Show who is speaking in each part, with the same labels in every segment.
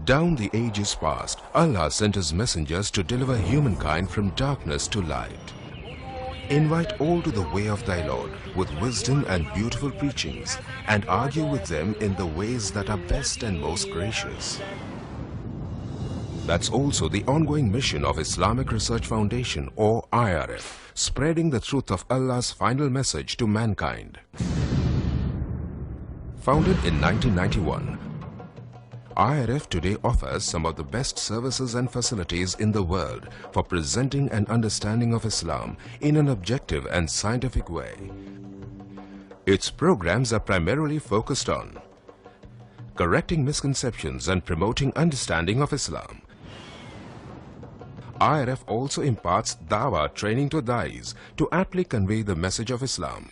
Speaker 1: Down the ages past, Allah sent His messengers to deliver humankind from darkness to light. Invite all to the way of thy Lord with wisdom and beautiful preachings, and argue with them in the ways that are best and most gracious. That's also the ongoing mission of Islamic Research Foundation, or IRF, spreading the truth of Allah's final message to mankind. Founded in 1991, IRF today offers some of the best services and facilities in the world for presenting an understanding of Islam in an objective and scientific way. Its programs are primarily focused on correcting misconceptions and promoting understanding of Islam. IRF also imparts Dawah training to Da'is to aptly convey the message of Islam.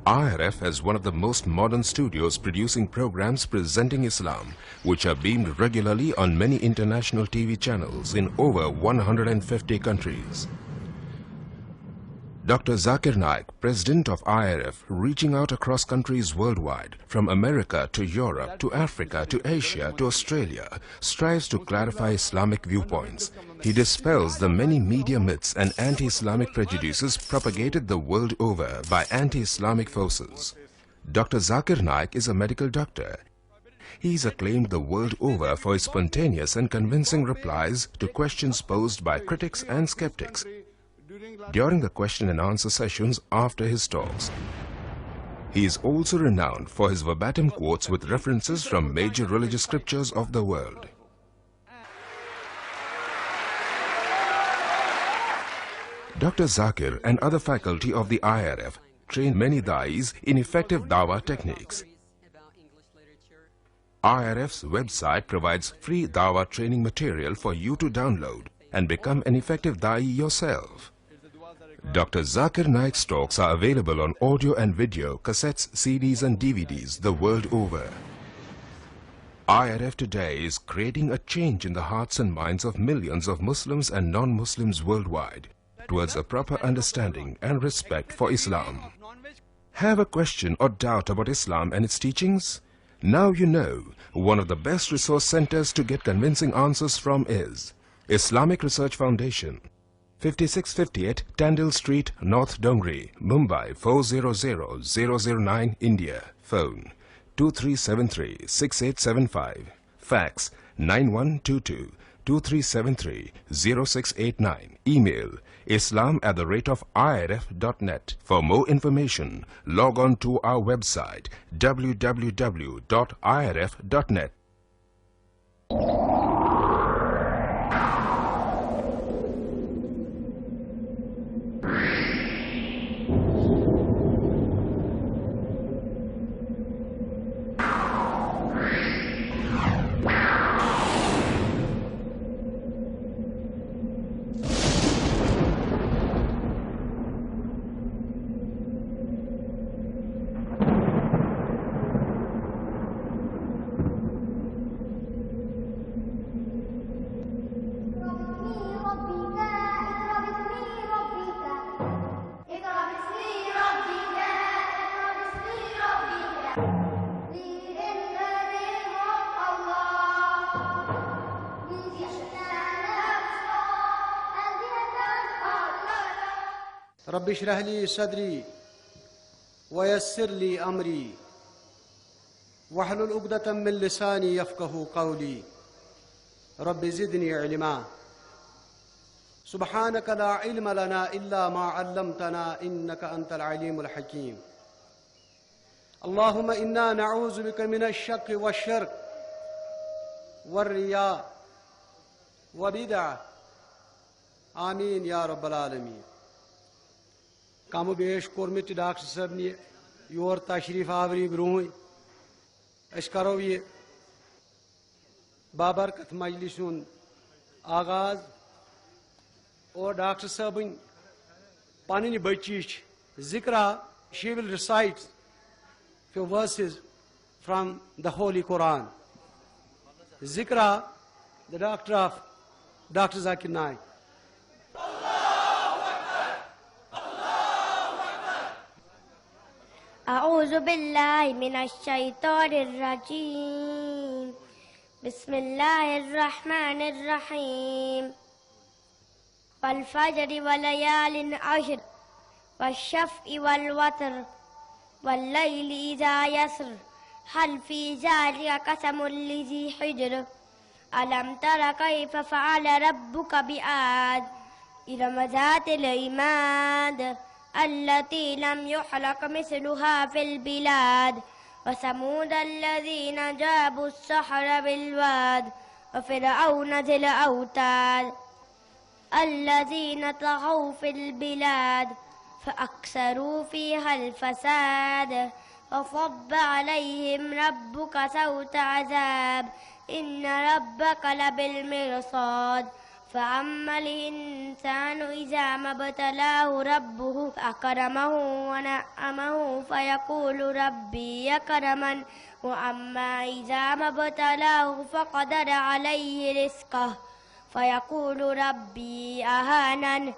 Speaker 1: IRF has one of the most modern studios producing programs presenting Islam, which are beamed regularly on many international TV channels in over 150 countries. Dr. Zakir Naik, President of IRF, reaching out across countries worldwide, from America to Europe to Africa to Asia to Australia, strives to clarify Islamic viewpoints. He dispels the many media myths and anti-Islamic prejudices propagated the world over by anti-Islamic forces. Dr. Zakir Naik is a medical doctor. He is acclaimed the world over for his spontaneous and convincing replies to questions posed by critics and skeptics during the question and answer sessions after his talks. He is also renowned for his verbatim quotes with references from major religious scriptures of the world. Dr. Zakir and other faculty of the IRF train many Da'is in effective Dawah techniques. IRF's website provides free Dawah training material for you to download and become an effective Da'i yourself. Dr. Zakir Naik's talks are available on audio and video, cassettes, CDs and DVDs the world over. IRF today is creating a change in the hearts and minds of millions of Muslims and non-Muslims worldwide towards a proper understanding and respect for Islam. Have a question or doubt about Islam and its teachings? Now you know one of the best resource centers to get convincing answers from is Islamic Research Foundation, 5658 Tandil Street, North Dongri, Mumbai 400009, India. Phone 2373-6875. Fax 9122-2373-0689. Email islam@irf.net. For more information, log on to our website www.irf.net.
Speaker 2: رب اشرح لي صدري ويسر لي أمري واحلل عقدة من لساني يفقهوا قولي رب زدني علما سبحانك لا علم لنا إلا ما علمتنا إنك أنت العليم الحكيم اللهم إنا نعوذ بك من الشك والشرك والرياء وبدعة آمين يا رب العالمين. کم و بیش کورمت ڈاکٹر صاحب نے یور تشریف آوری برونہ اس کرو یہ بابرکت مجلس آغاز اور ڈاکٹر صاحب پنہ بچی ذکرہ she will recite few verses from the Holy Quran. Zikra, the doctor of Dr. Zakir Naik.
Speaker 3: أعوذ أعوذ بالله من الشيطان الرجيم. بسم الله الرحمن الرحيم. والفجر وليال عشر والشفع والوتر والليل إذا يسر هل في ذلك قسم لذي حجر ألم تر كيف فعل ربك بعاد إرم ذات العماد التي لم يخلق مثلها في البلاد وثمود الذين جابوا الصخر بالواد وفرعون ذي الأوتاد الذين طغوا في البلاد فأكثروا فيها الفساد وصب عليهم ربك سوط عذاب إن ربك لبالمرصاد فأما الإنسان إذا ما ابتلاه ربه فأكرمه ونعمه فيقول ربي أكرمن وأما إذا ما ابتلاه فقدر عليه رزقه فيقول ربي أهانن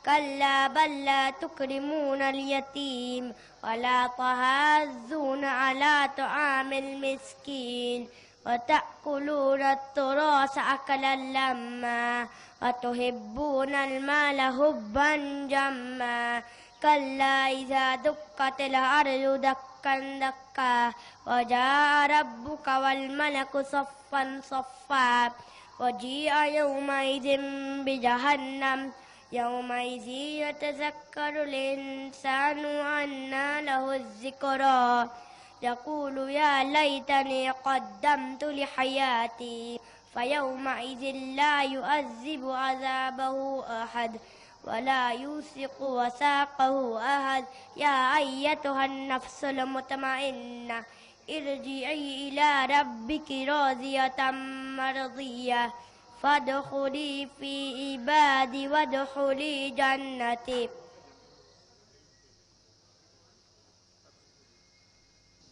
Speaker 3: كلا بل لا تكرمون اليتيم ولا تحاضون على طعام المسكين وتأكلون التراث أكلا لما وتحبون المال حبا جما كلا إذا دكت الأرض دكا دكا وجاء ربك والملك صفا صفا وجيء يومئذ بجهنم يومئذ يتذكر الإنسان وأنى له الذكرى يقول يا ليتني قدمت لحياتي فيومئذ لا يعذب عذابه أحد ولا يوثق وثاقه أحد يا أيتها النفس المطمئنة ارجعي إلى ربك راضية مرضية فادخلي في عبادي وادخلي جنتي.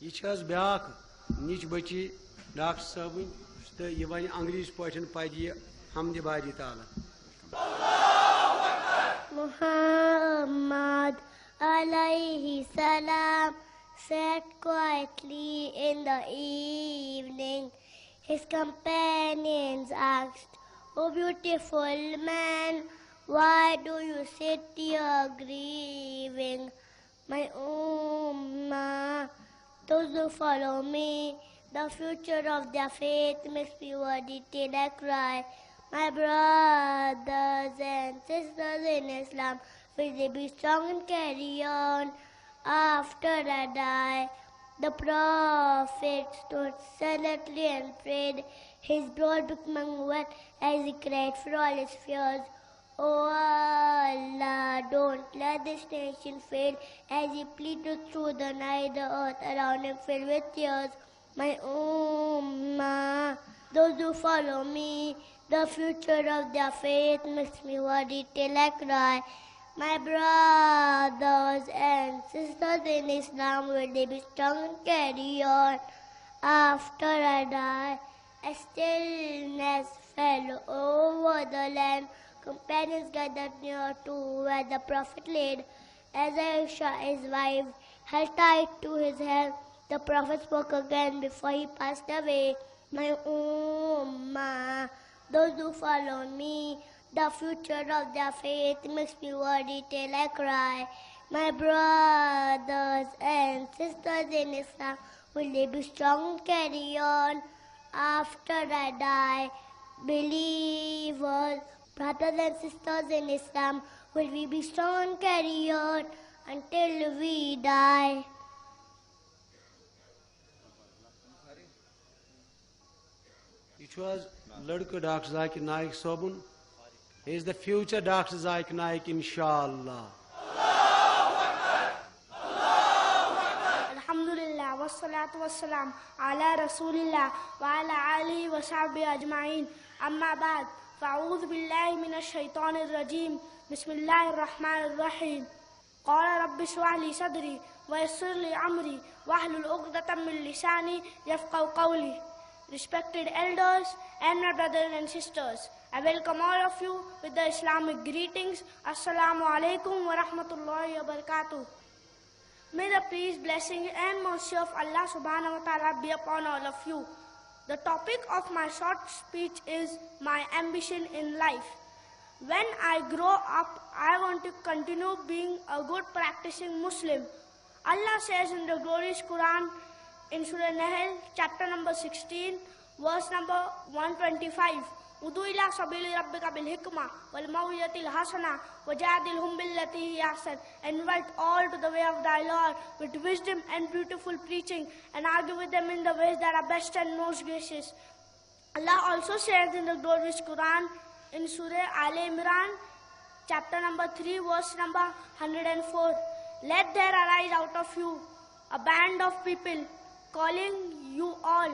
Speaker 2: یہ چھ حظ بیاکھ نِچ بچی ڈاکٹر صٲبٕنۍ تہٕ یہِ وَنہِ انگریٖزۍ پٲٹھۍ پَرِ یہِ حمدِ باری تعالیٰ.
Speaker 3: Muhammad alayhi salam sat quietly in the evening. His companions asked, "O beautiful man, why do you sit here grieving?" My ummah, those who follow me, the future of their faith makes me worthy till I cry. My brothers and sisters in Islam, will they be strong and carry on after I die? The Prophet stood silently and prayed, his brow becoming wet as he cried for all his fears. Oh Allah, don't let this nation fail, as he pleaded through the night, the earth around him filled with tears. My ummah, those who follow me, the future of their faith makes me worthy till I cry. My brothers and sisters in Islam, will they be strong and carry on after I die? A stillness fell over the land. Companions gathered near to where the Prophet laid. As Aisha, his wife, held tight to his hand, the Prophet spoke again before he passed away. My ummah, those who follow me, the future of their faith makes me worthy till I cry. My brothers and sisters in Islam, will they be strong and carry on after I die? Believers, brothers and sisters in Islam, will we be strong and carry on until we die?
Speaker 2: یہ چھُ حظ لڑکہٕ doctor Zakir Naik صٲبُن. He is the future Dr. Zakir Naik, inshallah.
Speaker 4: Alhamdulillah, wassalatu wassalam ala rasulillah wa ala alihi wa sahbihi ajma'in. Amma ba'd, fa'udhu billahi minash shaitanir rajim. Bismillahir rahmanir rahim. Qala rabbi shrah li sadri wa yassir li amri wahlul 'uqdatam min lisani yafqahu qawli. Respected elders and my brothers and sisters, I welcome all of you with the Islamic greetings. Assalamu alaikum wa rahmatullahi wa barakatuh. May the peace, blessing and mercy of Allah subhanahu wa ta'ala be upon all of you. The topic of my short speech is my ambition in life. When I grow up, I want to continue being a good practicing Muslim. Allah says in the glorious Quran in Surah Nahl, chapter number 16, verse number 125. Udu ila sabili rabbika bil hikmah wal maw'izatil hasanah wajadilhum billati hiya ahsan. Invite all to the way of thy Lord with wisdom and beautiful preaching, and argue with them in the ways that are best and most gracious. Allah also says in the glorious Quran in Surah Al Imran, chapter number 3, verse number 104. Let there arise out of you a band of people calling you all,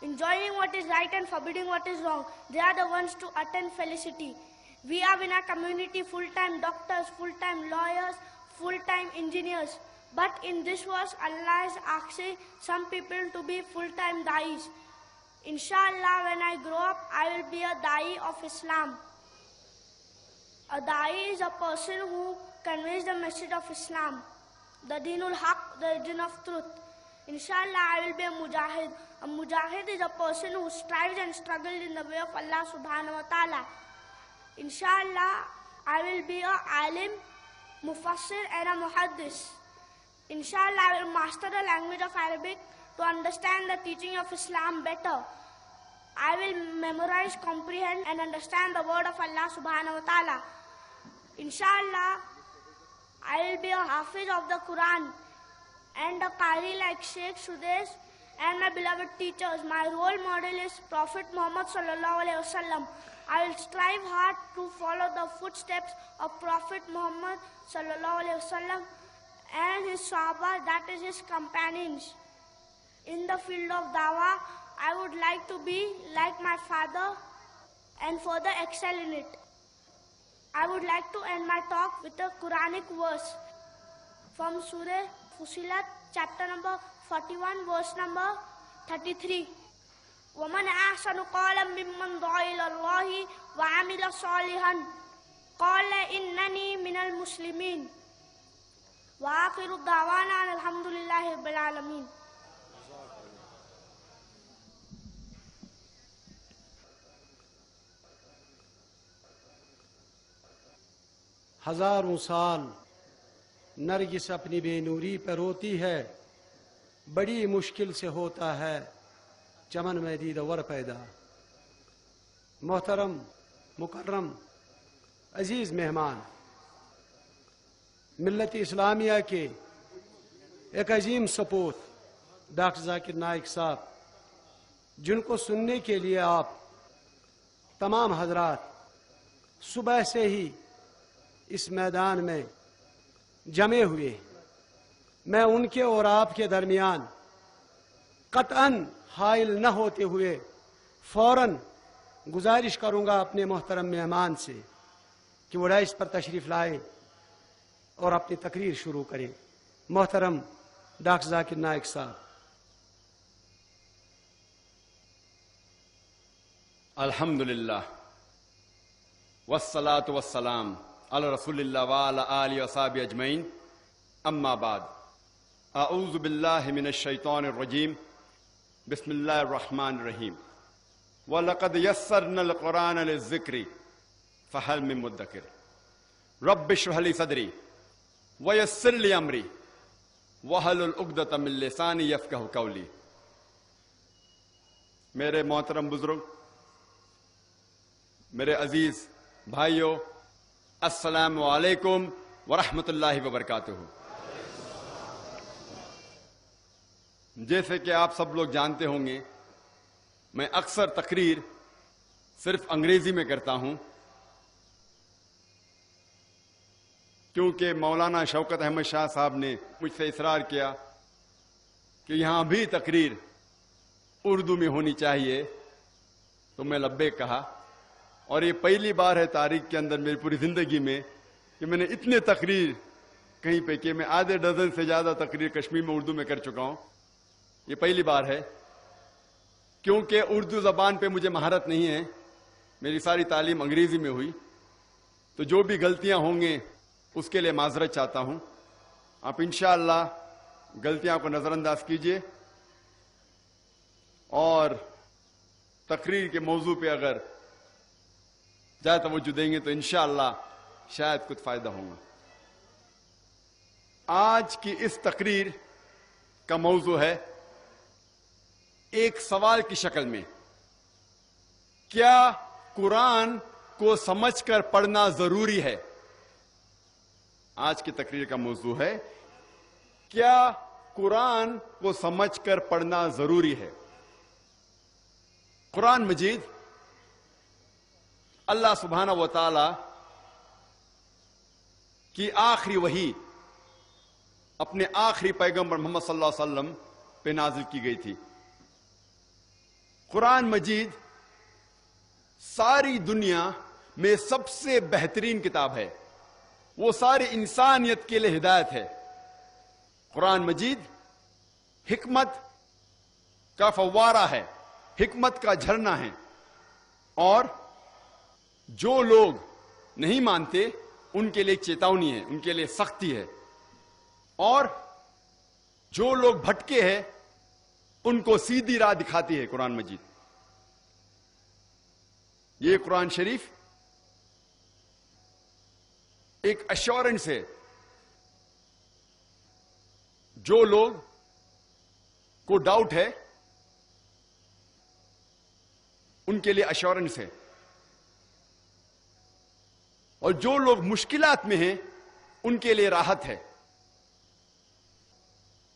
Speaker 4: enjoining what is right and forbidding what is wrong. They are the ones to attain felicity. We have in our community full-time doctors, full-time lawyers, full-time engineers. But in this verse, Allah is asking some people to be full-time da'is. Inshallah, when I grow up, I will be a da'i of Islam. A da'i is a person who conveys the message of Islam, the Deenul Haq, the religion of truth. Inshallah, I will be a mujahid. A mujahid is a person who strives and struggles in the way of Allah subhanahu wa ta'ala. Inshallah, I will be a alim, mufassir and a muhaddis. Inshallah, I will master the language of Arabic to understand the teaching of Islam better. I will memorize, comprehend and understand the word of Allah subhanahu wa ta'ala. Inshallah, I will be a hafiz of the Quran and a qari like Sheikh Sudesh and my beloved teachers. My role model is Prophet Muhammad sallallahu alaihi wasallam. I will strive hard to follow the footsteps of Prophet Muhammad sallallahu alaihi wasallam and his Sahaba, that is his companions. In the field of dawah, I would like to be like my father and further excel in it. I would like to end my talk with a Quranic verse from Surah Fusilat, chapter number 41, verse number 33. وَمَنْ أَحْسَنُ قَالًا مِّمَّنْ دَعَا إِلَى اللَّهِ وَعَمِلَ صَالِحًا قَالَ إِنَّنِي مِنَ الْمُسْلِمِينَ وَآخِرُ الدَّعْوَانَا أَنِ الْحَمْدُ لِلَّهِ رَبِّ الْعَالَمِينَ.
Speaker 2: ہزاروں سال نرگس اپنی بے نوری پر روتی ہے، بڑی مشکل سے ہوتا ہے چمن میں دید ور پیدا۔ محترم مکرم عزیز مہمان، ملت اسلامیہ کے ایک عظیم سپوت ڈاکٹر ذاکر نائک صاحب، جن کو سننے کے لیے آپ تمام حضرات صبح سے ہی اس میدان میں جمے ہوئے، میں ان کے اور آپ کے درمیان قطعاً حائل نہ ہوتے ہوئے فوراً گزارش کروں گا اپنے محترم مہمان سے کہ وہ ڈائس پر تشریف لائے اور اپنی تقریر شروع کریں۔ محترم ڈاکٹر ذاکر نائک صاحب۔
Speaker 5: الحمدللہ والصلاة والسلام علی رسول اللہ وعلی آلہ وصحبہ اجمعین، اما بعد، اعوذ باللہ من الشیطان الرجیم، بسم اللہ الرحمن الرحیم۔ وَلَقَدْ يَسَّرْنَا الْقُرْآنَ لِلذِّكْرِ فَهَلْ مِن مُدَّكِرٍ رَبِّ اشْرَحْ لِي صَدْرِي وَيَسِّرْ لِي أَمْرِي وَاحْلُلْ عُقْدَةً مِّن لِّسَانِي يَفْقَهُوا قَوْلِي۔ میرے محترم بزرگ، میرے عزیز بھائیوں، السلام علیکم ورحمۃ اللہ وبرکاتہ۔ جیسے کہ آپ سب لوگ جانتے ہوں گے، میں اکثر تقریر صرف انگریزی میں کرتا ہوں، کیونکہ مولانا شوکت احمد شاہ صاحب نے مجھ سے اصرار کیا کہ یہاں بھی تقریر اردو میں ہونی چاہیے، تو میں لبیک کہا۔ اور یہ پہلی بار ہے تاریخ کے اندر میری پوری زندگی میں کہ میں نے اتنے تقریر کہیں پہ کہ میں آدھے ڈزن سے زیادہ تقریر کشمیر میں اردو میں کر چکا ہوں۔ یہ پہلی بار ہے، کیونکہ اردو زبان پہ مجھے مہارت نہیں ہے، میری ساری تعلیم انگریزی میں ہوئی، تو جو بھی غلطیاں ہوں گے اس کے لیے معذرت چاہتا ہوں۔ آپ انشاءاللہ غلطیاں کو نظر انداز کیجیے اور تقریر کے موضوع پہ اگر زیادہ توجہ دیں گے تو انشاءاللہ شاید کچھ فائدہ ہوگا. آج کی اس تقریر کا موضوع ہے ایک سوال کی شکل میں، کیا قرآن کو سمجھ کر پڑھنا ضروری ہے؟ آج کی تقریر کا موضوع ہے کیا قرآن کو سمجھ کر پڑھنا ضروری ہے. قرآن مجید اللہ سبحانہ و تعالی کی آخری وحی اپنے آخری پیغمبر محمد صلی اللہ علیہ وسلم پہ نازل کی گئی تھی. قرآن مجید ساری دنیا میں سب سے بہترین کتاب ہے، وہ ساری انسانیت کے لیے ہدایت ہے. قرآن مجید حکمت کا فوارہ ہے، حکمت کا جھرنا ہے، اور جو لوگ نہیں مانتے ان کے لیے چیتونی ہے، ان کے لیے سختی ہے، اور جو لوگ بھٹکے ہیں ان کو سیدھی راہ دکھاتی ہے قرآن مجید. یہ قرآن شریف ایک ایشورنس ہے، جو لوگ کو ڈاؤٹ ہے ان کے لیے ایشورنس ہے، اور جو لوگ مشکلات میں ہیں ان کے لیے راحت ہے.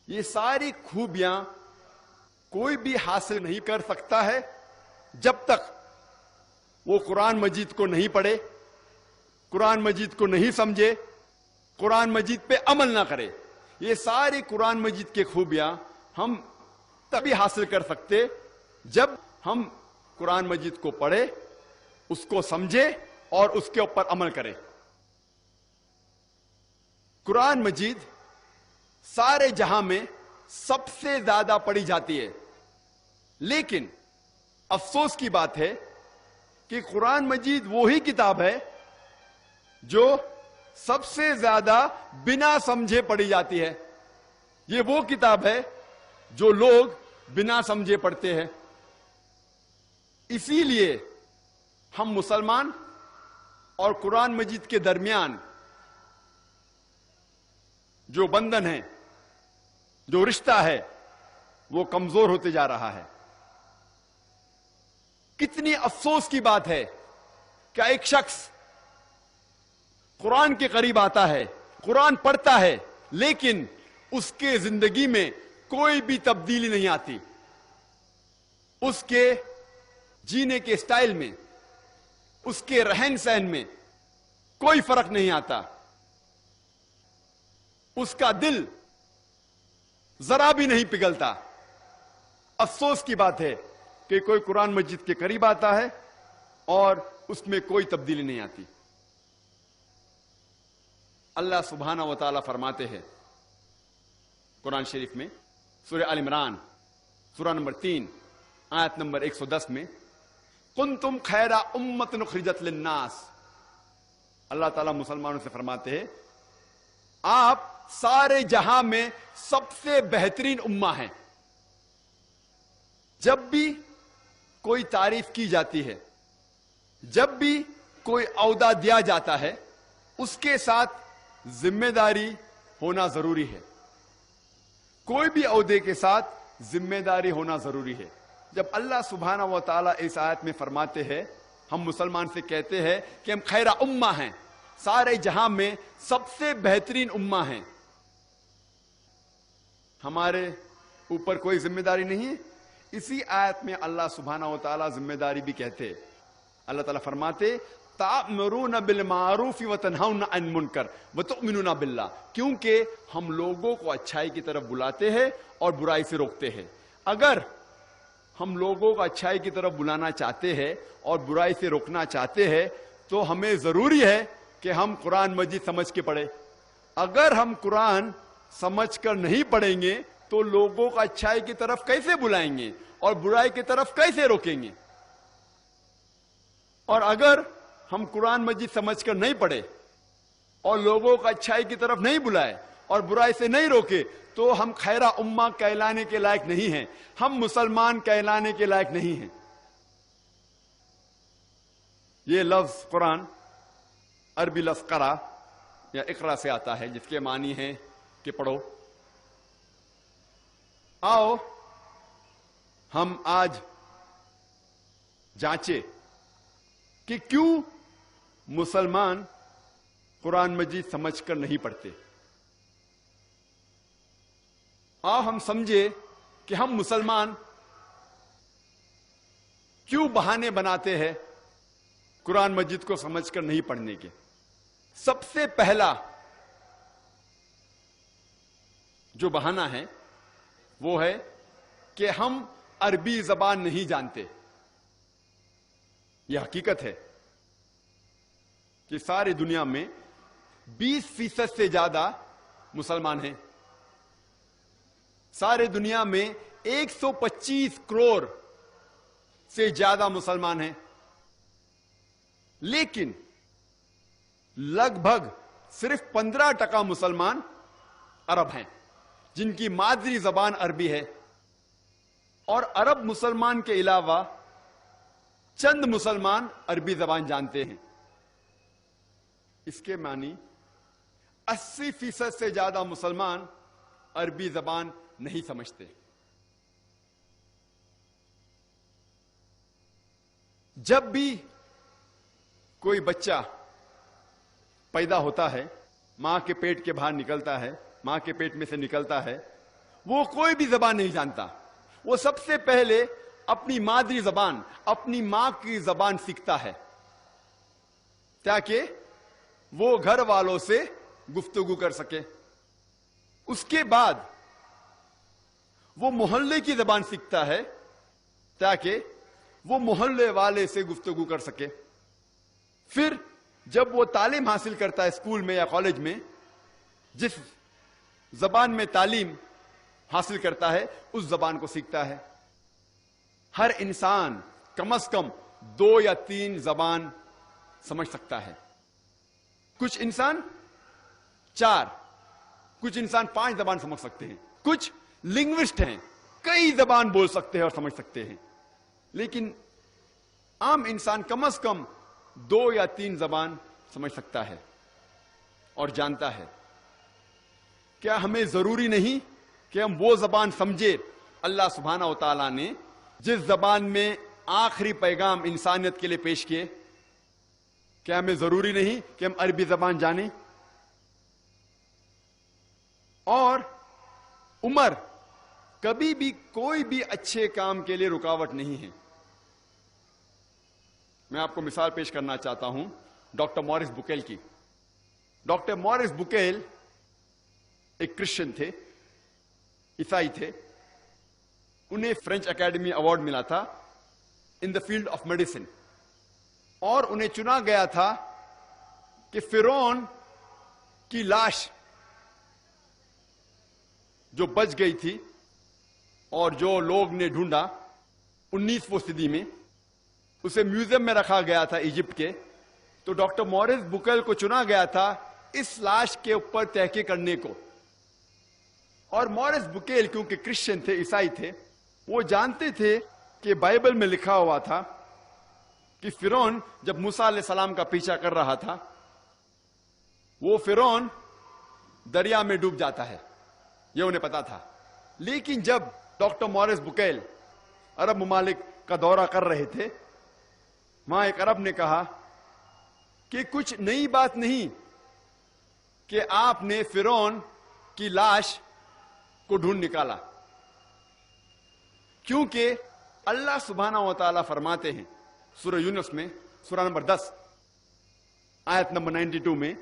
Speaker 5: یہ ساری خوبیاں کوئی بھی حاصل نہیں کر سکتا ہے جب تک وہ قرآن مجید کو نہیں پڑھے، قرآن مجید کو نہیں سمجھے، قرآن مجید پہ عمل نہ کرے. یہ ساری قرآن مجید کی خوبیاں ہم تبھی حاصل کر سکتے جب ہم قرآن مجید کو پڑھے، اس کو سمجھے اور اس کے اوپر عمل کرے. قرآن مجید سارے جہاں میں سب سے زیادہ پڑھی جاتی ہے، لیکن افسوس کی بات ہے کہ قرآن مجید وہی کتاب ہے جو سب سے زیادہ بنا سمجھے پڑھی جاتی ہے. یہ وہ کتاب ہے جو لوگ بنا سمجھے پڑھتے ہیں. اسی لیے ہم مسلمان اور قرآن مجید کے درمیان جو بندھن ہے، جو رشتہ ہے، وہ کمزور ہوتے جا رہا ہے. کتنی افسوس کی بات ہے کہ ایک شخص قرآن کے قریب آتا ہے، قرآن پڑھتا ہے، لیکن اس کے زندگی میں کوئی بھی تبدیلی نہیں آتی. اس کے جینے کے سٹائل میں، اس کے رہن سہن میں کوئی فرق نہیں آتا. اس کا دل ذرا بھی نہیں پگھلتا. افسوس کی بات ہے کہ کوئی قرآن مجید کے قریب آتا ہے اور اس میں کوئی تبدیلی نہیں آتی. اللہ سبحانہ و تعالی فرماتے ہیں قرآن شریف میں، سورہ آل عمران سورہ نمبر 3 آیت نمبر 110 میں، کنتم خیر امۃ اخرجت للناس. اللہ تعالیٰ مسلمانوں سے فرماتے ہیں آپ سارے جہاں میں سب سے بہترین امہ ہیں. جب بھی کوئی تعریف کی جاتی ہے، جب بھی کوئی عہدہ دیا جاتا ہے، اس کے ساتھ ذمہ داری ہونا ضروری ہے. کوئی بھی عہدے کے ساتھ ذمہ داری ہونا ضروری ہے. جب اللہ سبحانہ و تعالیٰ اس آیت میں فرماتے ہیں، ہم مسلمان سے کہتے ہیں کہ ہم خیر امہ ہیں، سارے جہاں میں سب سے بہترین امہ ہیں، ہمارے اوپر کوئی ذمہ داری نہیں ہے. اسی آیت میں اللہ سبحانہ و تعالیٰ ذمہ داری بھی کہتے. اللہ تعالیٰ فرماتے تأمرون بالمعروف وتنہون عن المنکر وتؤمنون باللہ، کیونکہ ہم لوگوں کو اچھائی کی طرف بلاتے ہیں اور برائی سے روکتے ہیں. اگر ہم لوگوں کو اچھائی کی طرف بلانا چاہتے ہیں اور برائی سے روکنا چاہتے ہیں تو ہمیں ضروری ہے کہ ہم قرآن مجید سمجھ کے پڑھیں. اگر ہم قرآن سمجھ کر نہیں پڑھیں گے تو لوگوں کو اچھائی کی طرف کیسے بلائیں گے اور برائی کی طرف کیسے روکیں گے؟ اور اگر ہم قرآن مجید سمجھ کر نہیں پڑھے اور لوگوں کو اچھائی کی طرف نہیں بلائے اور برائی سے نہیں روکے تو ہم خیرہ امہ کہلانے کے لائق نہیں ہیں، ہم مسلمان کہلانے کے لائق نہیں ہیں۔ یہ لفظ قرآن عربی لفظ قرأ یا اقرا سے آتا ہے، جس کے معنی ہے کہ پڑھو۔ آؤ ہم آج جانچے کہ کیوں مسلمان قرآن مجید سمجھ کر نہیں پڑھتے۔ آؤ ہم سمجھے کہ ہم مسلمان کیوں بہانے بناتے ہیں قرآن مجید کو سمجھ کر نہیں پڑھنے کے۔ سب سے پہلا جو بہانہ ہے وہ ہے کہ ہم عربی زبان نہیں جانتے۔ یہ حقیقت ہے کہ ساری دنیا میں 20% سے زیادہ مسلمان ہیں۔ سارے دنیا میں 125 کروڑ سے زیادہ مسلمان ہیں، لیکن لگ بھگ صرف 15% مسلمان عرب ہیں جن کی مادری زبان عربی ہے، اور عرب مسلمان کے علاوہ چند مسلمان عربی زبان جانتے ہیں۔ اس کے معنی 80% سے زیادہ مسلمان عربی زبان نہیں سمجھتے۔ جب بھی کوئی بچہ پیدا ہوتا ہے، ماں کے پیٹ کے باہر نکلتا ہے، ماں کے پیٹ میں سے نکلتا ہے، وہ کوئی بھی زبان نہیں جانتا۔ وہ سب سے پہلے اپنی مادری زبان، اپنی ماں کی زبان سیکھتا ہے تاکہ وہ گھر والوں سے گفتگو کر سکے۔ اس کے بعد وہ محلے کی زبان سیکھتا ہے تاکہ وہ محلے والے سے گفتگو کر سکے۔ پھر جب وہ تعلیم حاصل کرتا ہے اسکول میں یا کالج میں، جس زبان میں تعلیم حاصل کرتا ہے اس زبان کو سیکھتا ہے۔ ہر انسان کم از کم 2 یا 3 زبان سمجھ سکتا ہے۔ کچھ انسان 4، کچھ انسان 5 زبان سمجھ سکتے ہیں، کچھ لنگوسٹ ہیں، کئی زبان بول سکتے ہیں اور سمجھ سکتے ہیں، لیکن عام انسان کم از کم 2 یا 3 زبان سمجھ سکتا ہے اور جانتا ہے۔ کیا ہمیں ضروری نہیں کہ ہم وہ زبان سمجھے؟ اللہ سبحانہ و تعالیٰ نے جس زبان میں آخری پیغام انسانیت کے لیے پیش کیے، کیا ہمیں ضروری نہیں کہ ہم عربی زبان جانیں؟ اور عمر کبھی بھی کوئی بھی اچھے کام کے لیے رکاوٹ نہیں ہے۔ میں آپ کو مثال پیش کرنا چاہتا ہوں ڈاکٹر مورس بکیل کی۔ ڈاکٹر مورس بکیل ایک کرسچن تھے، عیسائی تھے۔ انہیں فرینچ اکیڈمی ایوارڈ ملا تھا ان دا فیلڈ آف میڈیسن، اور انہیں چنا گیا تھا کہ فرعون کی لاش جو بچ گئی تھی اور جو لوگ نے ڈھونڈا 19ویں صدی میں، اسے میوزیم میں رکھا گیا تھا ایجپٹ کے، تو ڈاکٹر مورس بکیل کو چنا گیا تھا اس لاش کے اوپر تحقیق کرنے کو۔ اور مورس بکیل کیونکہ کرسچن تھے، عیسائی تھے، وہ جانتے تھے کہ بائبل میں لکھا ہوا تھا کہ فرعون جب موسیٰ علیہ السلام کا پیچھا کر رہا تھا، وہ فرعون دریا میں ڈوب جاتا ہے، یہ انہیں پتا تھا۔ لیکن جب ڈاکٹر مورس بکیل عرب ممالک کا دورہ کر رہے تھے، وہاں ایک عرب نے کہا کہ کچھ نئی بات نہیں کہ آپ نے فرعون کی لاش کو ڈھونڈ نکالا، کیونکہ اللہ سبحانہ و تعالیٰ فرماتے ہیں سورہ یونس میں، سورہ نمبر 10 آیت نمبر 92 میں،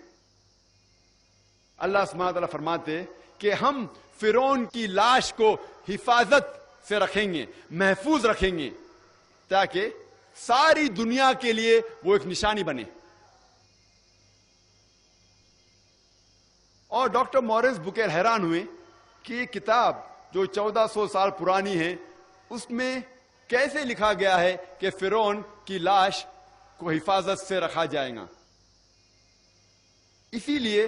Speaker 5: اللہ سبحانہ و تعالیٰ فرماتے کہ ہم فرعون کی لاش کو حفاظت سے رکھیں گے، محفوظ رکھیں گے، تاکہ ساری دنیا کے لیے وہ ایک نشانی بنے۔ اور ڈاکٹر مورس بکیل حیران ہوئے کہ یہ کتاب جو 1400 سال پرانی ہے، اس میں کیسے لکھا گیا ہے کہ فرعون کی لاش کو حفاظت سے رکھا جائے گا۔ اسی لیے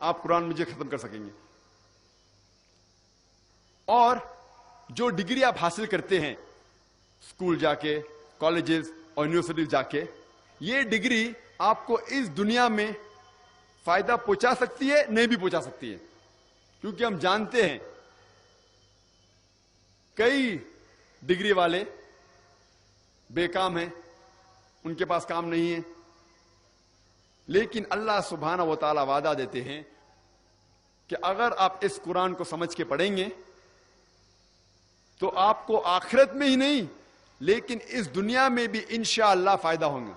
Speaker 5: آپ قرآن مجید ختم کر سکیں گے. اور جو ڈگری آپ حاصل کرتے ہیں اسکول جا کے, کالجز اور یونیورسٹیز جا کے, یہ ڈگری آپ کو اس دنیا میں فائدہ پہنچا سکتی ہے, نہیں بھی پہنچا سکتی ہے. کیونکہ ہم جانتے ہیں کئی ڈگری والے بے کام ہیں, ان کے پاس کام نہیں ہے. لیکن اللہ سبحانہ و تعالی وعدہ دیتے ہیں کہ اگر آپ اس قرآن کو سمجھ کے پڑھیں گے تو آپ کو آخرت میں ہی نہیں لیکن اس دنیا میں بھی انشاءاللہ فائدہ ہوگا.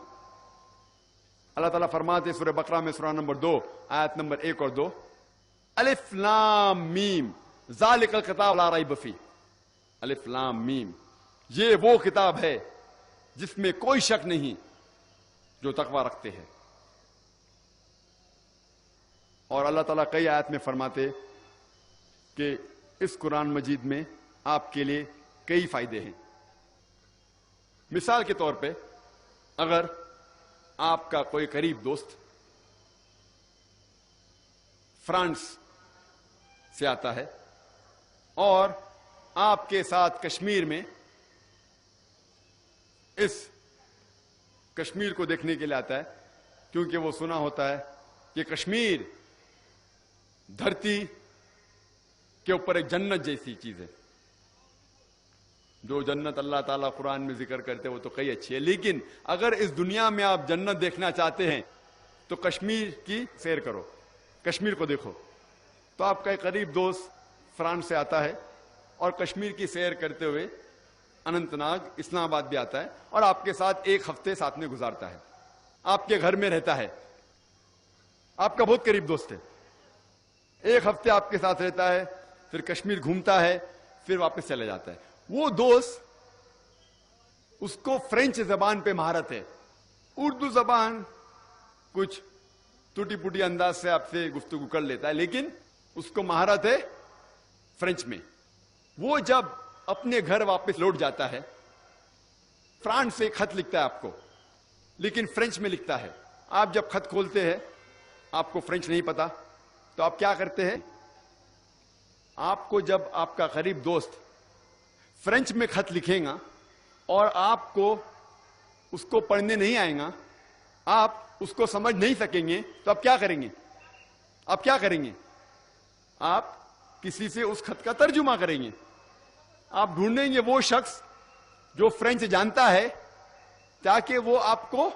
Speaker 5: اللہ تعالیٰ فرماتے سورہ بقرہ میں سورہ نمبر 2 آیت نمبر 1 اور 2, الف لام میم ذالک الکتاب لا ریب فیہ. الف لام میم, یہ وہ کتاب ہے جس میں کوئی شک نہیں جو تقوی رکھتے ہیں. اور اللہ تعالیٰ کئی آیت میں فرماتے کہ اس قرآن مجید میں آپ کے لیے کئی فائدے ہیں. مثال کے طور پہ اگر آپ کا کوئی قریب دوست فرانس سے آتا ہے اور آپ کے ساتھ کشمیر میں اس کشمیر کو دیکھنے کے لیے آتا ہے, کیونکہ وہ سنا ہوتا ہے کہ کشمیر دھرتی کے اوپر ایک جنت جیسی چیز ہے. جو جنت اللہ تعالیٰ قرآن میں ذکر کرتے وہ تو کئی اچھی ہے, لیکن اگر اس دنیا میں آپ جنت دیکھنا چاہتے ہیں تو کشمیر کی سیر کرو, کشمیر کو دیکھو. تو آپ کا ایک قریب دوست فرانس سے آتا ہے اور کشمیر کی سیر کرتے ہوئے اننت ناگ, اسلام آباد بھی آتا ہے اور آپ کے ساتھ ایک ہفتے ساتھ میں گزارتا ہے, آپ کے گھر میں رہتا ہے, آپ کا بہت قریب دوست ہے. ایک ہفتے آپ کے ساتھ رہتا ہے, پھر کشمیر گھومتا ہے, پھر واپس چلے جاتا ہے. وہ دوست, اس کو فرینچ زبان پہ مہارت ہے, اردو زبان کچھ ٹوٹی پوٹی انداز سے آپ سے گفتگو کر لیتا ہے, لیکن اس کو مہارت ہے فرینچ میں. وہ جب اپنے گھر واپس لوٹ جاتا ہے, فرانس سے ایک خط لکھتا ہے آپ کو, لیکن فرینچ میں لکھتا ہے. آپ جب خط کھولتے ہیں, آپ کو فرینچ نہیں پتا, تو آپ کیا کرتے ہیں؟ آپ کو جب آپ کا قریب دوست فرینچ میں خط لکھیں گا اور آپ کو اس کو پڑھنے نہیں آئے گا, آپ اس کو سمجھ نہیں سکیں گے, تو آپ کیا کریں گے؟ آپ کیا کریں گے؟ آپ کسی سے اس خط کا ترجمہ کریں گے. آپ ڈھونڈیں گے وہ شخص جو فرینچ جانتا ہے تاکہ وہ آپ کو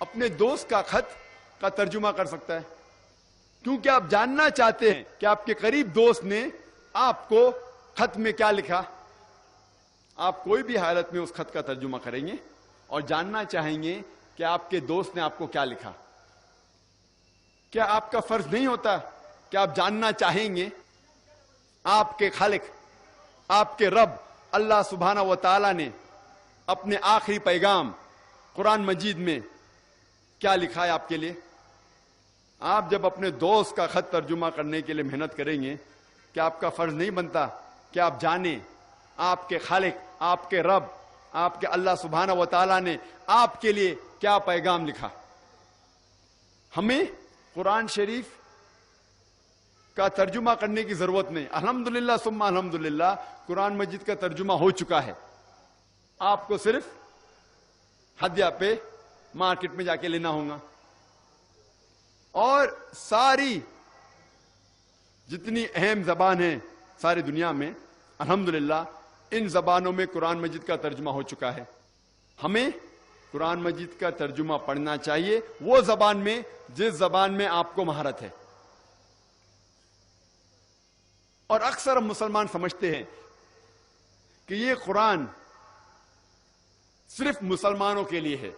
Speaker 5: اپنے دوست کا خط کا ترجمہ کر سکتا ہے. کیونکہ آپ جاننا چاہتے ہیں کہ آپ کے قریب دوست نے آپ کو خط میں کیا لکھا. آپ کوئی بھی حالت میں اس خط کا ترجمہ کریں گے اور جاننا چاہیں گے کہ آپ کے دوست نے آپ کو کیا لکھا. کیا آپ کا فرض نہیں ہوتا کہ آپ جاننا چاہیں گے آپ کے خالق, آپ کے رب اللہ سبحانہ و تعالی نے اپنے آخری پیغام قرآن مجید میں کیا لکھا ہے آپ کے لیے؟ آپ جب اپنے دوست کا خط ترجمہ کرنے کے لیے محنت کریں گے, کیا آپ کا فرض نہیں بنتا کہ آپ جانیں آپ کے خالق, آپ کے رب, آپ کے اللہ سبحانہ و تعالی نے آپ کے لیے کیا پیغام لکھا؟ ہمیں قرآن شریف کا ترجمہ کرنے کی ضرورت نہیں. الحمدللہ ثم الحمدللہ قرآن مجید کا ترجمہ ہو چکا ہے. آپ کو صرف ہدیہ پہ مارکیٹ میں جا کے لینا ہوگا. اور ساری جتنی اہم زبان ہیں ساری دنیا میں, الحمدللہ ان زبانوں میں قرآن مجید کا ترجمہ ہو چکا ہے. ہمیں قرآن مجید کا ترجمہ پڑھنا چاہیے وہ زبان میں جس زبان میں آپ کو مہارت ہے. اور اکثر ہم مسلمان سمجھتے ہیں کہ یہ قرآن صرف مسلمانوں کے لیے ہے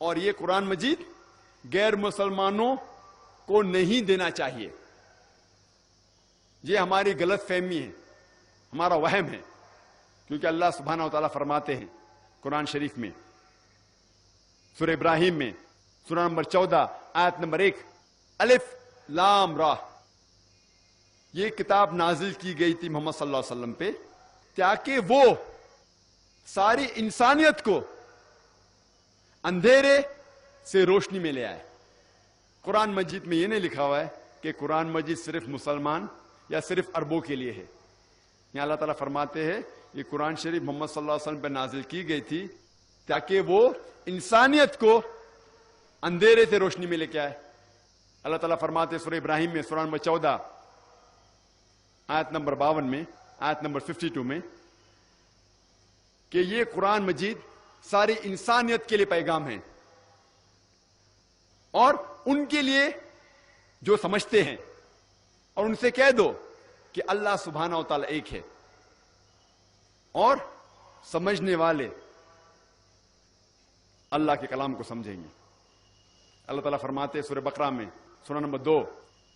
Speaker 5: اور یہ قرآن مجید غیر مسلمانوں کو نہیں دینا چاہیے. یہ ہماری غلط فہمی ہے, ہمارا وہم ہے. کیونکہ اللہ سبحانہ و تعالیٰ فرماتے ہیں قرآن شریف میں سورہ ابراہیم میں سورہ نمبر 14 آیت نمبر 1, الف لام را, یہ کتاب نازل کی گئی تھی محمد صلی اللہ علیہ وسلم پہ تاکہ وہ ساری انسانیت کو اندھیرے سے روشنی میں لے آئے. قرآن مجید میں یہ نہیں لکھا ہوا ہے کہ قرآن مجید صرف مسلمان یا صرف عربوں کے لیے ہے. یہاں اللہ تعالیٰ فرماتے ہیں یہ قرآن شریف محمد صلی اللہ علیہ وسلم پہ نازل کی گئی تھی تاکہ وہ انسانیت کو اندھیرے سے روشنی میں لے کے آئے. اللہ تعالیٰ فرماتے ہیں سورہ ابراہیم میں سورہ نمبر 14 آیت نمبر 52 میں، آیت نمبر 52 میں کہ یہ قرآن مجید ساری انسانیت کے لیے پیغام ہے اور ان کے لیے جو سمجھتے ہیں، اور ان سے کہہ دو کہ اللہ سبحانہ و تعالیٰ ایک ہے اور سمجھنے والے اللہ کے کلام کو سمجھیں گے. اللہ تعالیٰ فرماتے ہیں سورہ بقرہ میں سورہ نمبر 2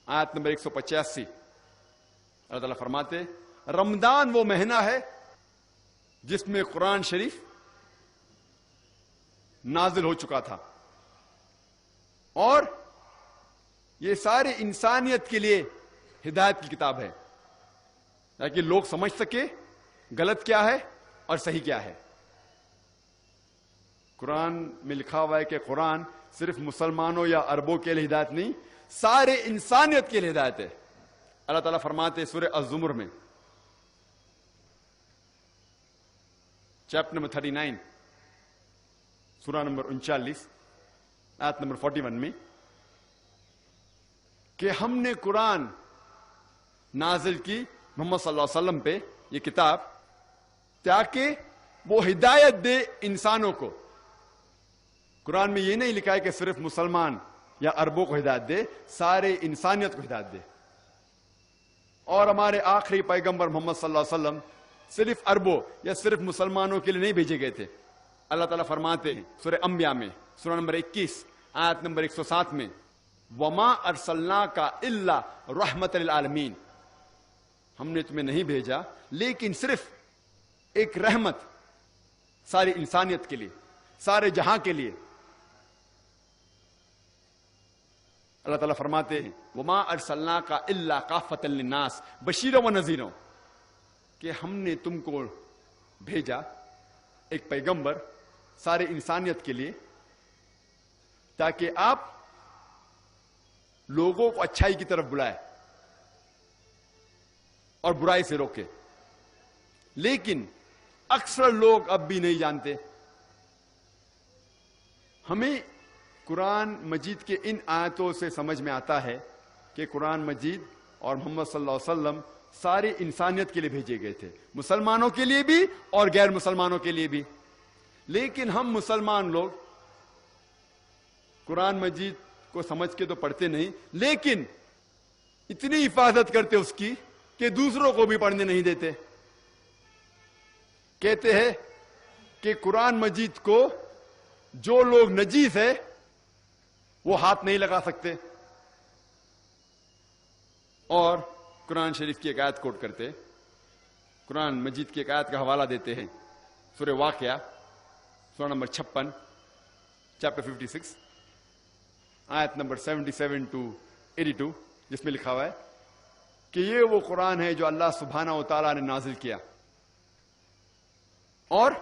Speaker 5: آیت نمبر 185 اللہ تعالیٰ فرماتے رمضان وہ مہینہ ہے جس میں قرآن شریف نازل ہو چکا تھا اور یہ سارے انسانیت کے لیے ہدایت کی کتاب ہے تاکہ لوگ سمجھ سکے غلط کیا ہے اور صحیح کیا ہے. قرآن میں لکھا ہوا ہے کہ قرآن صرف مسلمانوں یا عربوں کے لیے ہدایت نہیں، سارے انسانیت کے لیے ہدایت ہے. اللہ تعالیٰ فرماتے ہیں سورہ الزمر میں چیپٹر نمبر 39 سورہ نمبر 39 آیت نمبر 41 میں کہ ہم نے قرآن نازل کی محمد صلی اللہ علیہ وسلم پہ یہ کتاب تاکہ وہ ہدایت دے انسانوں کو. قرآن میں یہ نہیں لکھا ہے کہ صرف مسلمان یا عربوں کو ہدایت دے، سارے انسانیت کو ہدایت دے. اور ہمارے آخری پیغمبر محمد صلی اللہ علیہ وسلم صرف عربوں یا صرف مسلمانوں کے لیے نہیں بھیجے گئے تھے. اللہ تعالیٰ فرماتے ہیں سورہ انبیاء میں سورہ نمبر 21 آیت نمبر 107 میں وَمَا أَرْسَلْنَاكَ إِلَّا رَحْمَةً لِلْعَالَمِينَ، ہم نے تمہیں نہیں بھیجا لیکن صرف ایک رحمت ساری انسانیت کے لیے، سارے جہاں کے لیے. اللہ تعالیٰ فرماتے ہیں وَمَا أَرْسَلْنَاكَ إِلَّا كَافَّةً لِلنَّاسِ بَشِيرًا وَنَذِيرًا، کہ ہم نے تم کو بھیجا ایک پیغمبر سارے انسانیت کے لیے تاکہ آپ لوگوں کو اچھائی کی طرف بلائے اور برائی سے روکے. لیکن اکثر لوگ اب بھی نہیں جانتے. ہمیں قرآن مجید کے ان آیتوں سے سمجھ میں آتا ہے کہ قرآن مجید اور محمد صلی اللہ علیہ وسلم ساری انسانیت کے لیے بھیجے گئے تھے، مسلمانوں کے لیے بھی اور غیر مسلمانوں کے لیے بھی. لیکن ہم مسلمان لوگ قرآن مجید کو سمجھ کے تو پڑھتے نہیں، لیکن اتنی حفاظت کرتے اس کی کہ دوسروں کو بھی پڑھنے نہیں دیتے. کہتے ہیں کہ قرآن مجید کو جو لوگ نجیس ہے وہ ہاتھ نہیں لگا سکتے، اور قرآن شریف کی ایک آیت کوٹ کرتے، قرآن مجید کی ایک آیت کا حوالہ دیتے ہیں سورہ واقعہ سورہ نمبر 56 چیپٹر 56 آیت نمبر 77 to 82 جس میں لکھا ہوا ہے کہ یہ وہ قرآن ہے جو اللہ سبحانہ و تعالیٰ نے نازل کیا اور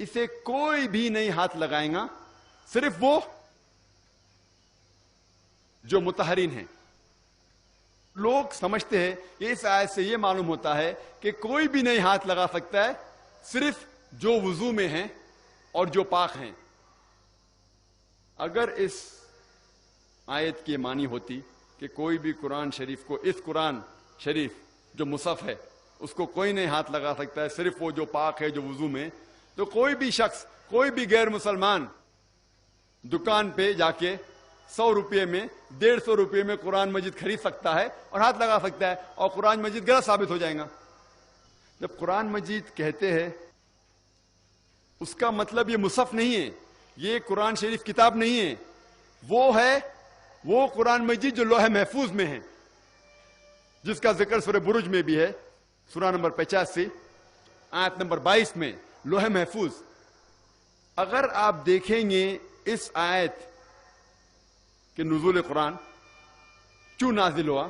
Speaker 5: اسے کوئی بھی نہیں ہاتھ لگائے گا صرف وہ جو مطہرین ہیں. لوگ سمجھتے ہیں اس آیت سے یہ معلوم ہوتا ہے کہ کوئی بھی نہیں ہاتھ لگا سکتا ہے صرف جو وضو میں ہیں اور جو پاک ہیں. اگر اس آیت کی معنی ہوتی کہ کوئی بھی قرآن شریف کو، اس قرآن شریف جو مصحف ہے اس کو کوئی نہیں ہاتھ لگا سکتا ہے صرف وہ جو پاک ہے جو وضو میں، تو کوئی بھی شخص، کوئی بھی غیر مسلمان دکان پہ جا کے 100 روپے میں 150 روپے میں قرآن مجید خرید سکتا ہے اور ہاتھ لگا سکتا ہے اور قرآن مجید غلط ثابت ہو جائے گا. جب قرآن مجید کہتے ہیں اس کا مطلب یہ مصحف نہیں ہے، یہ قرآن شریف کتاب نہیں ہے، وہ ہے وہ قرآن مجید جو لوح محفوظ میں ہے، جس کا ذکر سورہ برج میں بھی ہے سورہ نمبر 85 آیت نمبر 22 میں. لوح محفوظ، اگر آپ دیکھیں گے اس آیت کہ نزول قرآن کیوں نازل ہوا،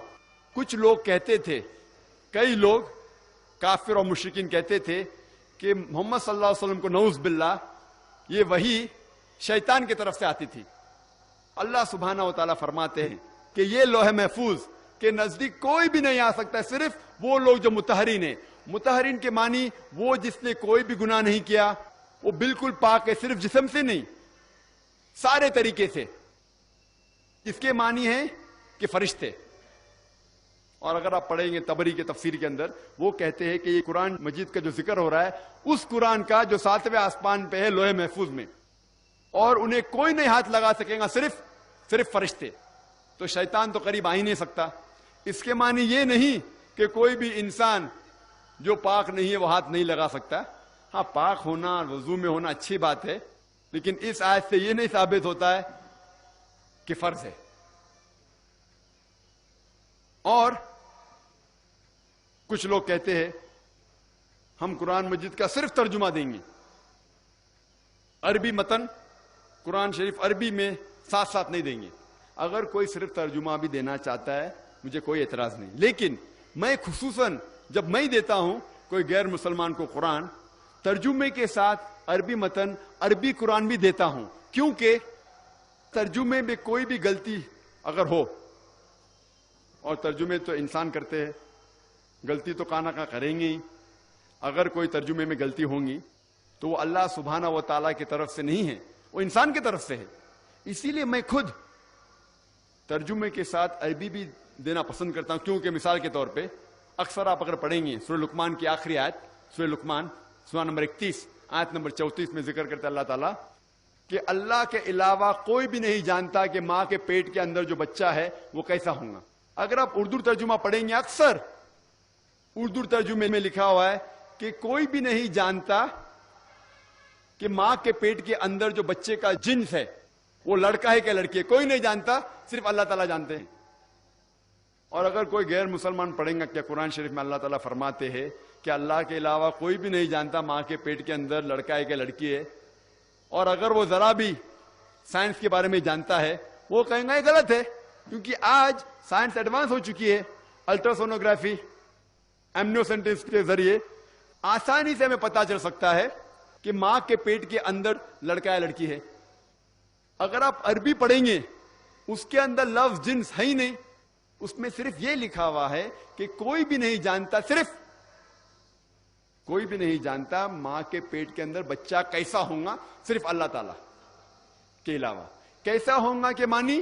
Speaker 5: کچھ لوگ کہتے تھے، کئی لوگ کافر اور مشرکین کہتے تھے کہ محمد صلی اللہ علیہ وسلم کو نعوذ باللہ یہ وحی شیطان کی طرف سے آتی تھی اللہ سبحانہ و تعالیٰ فرماتے ہیں کہ یہ لوح محفوظ کے نزدیک کوئی بھی نہیں آ سکتا ہے، صرف وہ لوگ جو مطہرین ہیں. مطہرین کے معنی وہ جس نے کوئی بھی گناہ نہیں کیا، وہ بالکل پاک ہے، صرف جسم سے نہیں، سارے طریقے سے. اس کے معنی ہے کہ فرشتے. اور اگر آپ پڑھیں گے طبری کے تفسیر کے اندر، وہ کہتے ہیں کہ یہ قرآن مجید کا جو ذکر ہو رہا ہے اس قرآن کا جو 7ویں آسمان پہ ہے لوح محفوظ میں، اور انہیں کوئی نہیں ہاتھ لگا سکے گا، صرف فرشتے. تو شیطان تو قریب آ ہی نہیں سکتا. اس کے معنی یہ نہیں کہ کوئی بھی انسان جو پاک نہیں ہے وہ ہاتھ نہیں لگا سکتا. ہاں، پاک ہونا، وضو میں ہونا اچھی بات ہے، لیکن اس آیت سے یہ نہیں ثابت ہوتا ہے کہ فرض ہے. اور کچھ لوگ کہتے ہیں ہم قرآن مجید کا صرف ترجمہ دیں گے، عربی متن قرآن شریف عربی میں ساتھ ساتھ نہیں دیں گے. اگر کوئی صرف ترجمہ بھی دینا چاہتا ہے مجھے کوئی اعتراض نہیں، لیکن میں خصوصاً جب میں دیتا ہوں کوئی غیر مسلمان کو قرآن، ترجمے کے ساتھ عربی متن عربی قرآن بھی دیتا ہوں، کیونکہ ترجمے میں کوئی بھی غلطی اگر ہو، اور ترجمے تو انسان کرتے ہیں، غلطی تو کہاں نہ کہاں کریں گے ہی. اگر کوئی ترجمے میں غلطی ہوں گی تو وہ اللہ سبحانہ و تعالیٰ کی طرف سے نہیں ہے، وہ انسان کی طرف سے ہے. اسی لیے میں خود ترجمے کے ساتھ عربی بھی دینا پسند کرتا ہوں، کیونکہ مثال کے طور پہ اکثر آپ اگر پڑھیں گے سورہ لقمان کی آخری آیت، سورہ لقمان سورہ نمبر 31 آیت نمبر 34 میں ذکر کرتا ہے اللہ تعالیٰ کہ اللہ کے علاوہ کوئی بھی نہیں جانتا کہ ماں کے پیٹ کے اندر جو بچہ ہے وہ کیسا ہوگا. اگر آپ اردو ترجمہ پڑھیں گے، اکثر اردو ترجمے میں لکھا ہوا ہے کہ کوئی بھی نہیں جانتا کہ ماں کے پیٹ کے اندر جو بچے کا جنس ہے وہ لڑکا ہے کہ لڑکی ہے، کوئی نہیں جانتا، صرف اللہ تعالیٰ جانتے ہیں. اور اگر کوئی غیر مسلمان پڑھیں گا، کیا قرآن شریف میں اللہ تعالیٰ فرماتے ہیں کہ اللہ کے علاوہ کوئی بھی نہیں جانتا ماں کے پیٹ کے اندر لڑکا ہے کہ لڑکی ہے. اور اگر وہ ذرا بھی سائنس کے بارے میں جانتا ہے وہ کہیں گا یہ غلط ہے، کیونکہ آج سائنس ایڈوانس ہو چکی ہے. الٹراسونوگرافی، ایمنیوسینٹس کے ذریعے آسانی سے ہمیں پتا چل سکتا ہے کہ ماں کے پیٹ کے اندر لڑکا ہے لڑکی ہے. اگر آپ عربی پڑھیں گے اس کے اندر لفظ جنس ہے ہی نہیں، اس میں صرف یہ لکھا ہوا ہے کہ کوئی بھی نہیں جانتا، صرف کوئی بھی نہیں جانتا ماں کے پیٹ کے اندر بچہ کیسا ہوگا، صرف اللہ تعالیٰ کے علاوہ. کیسا ہوگا کے معنی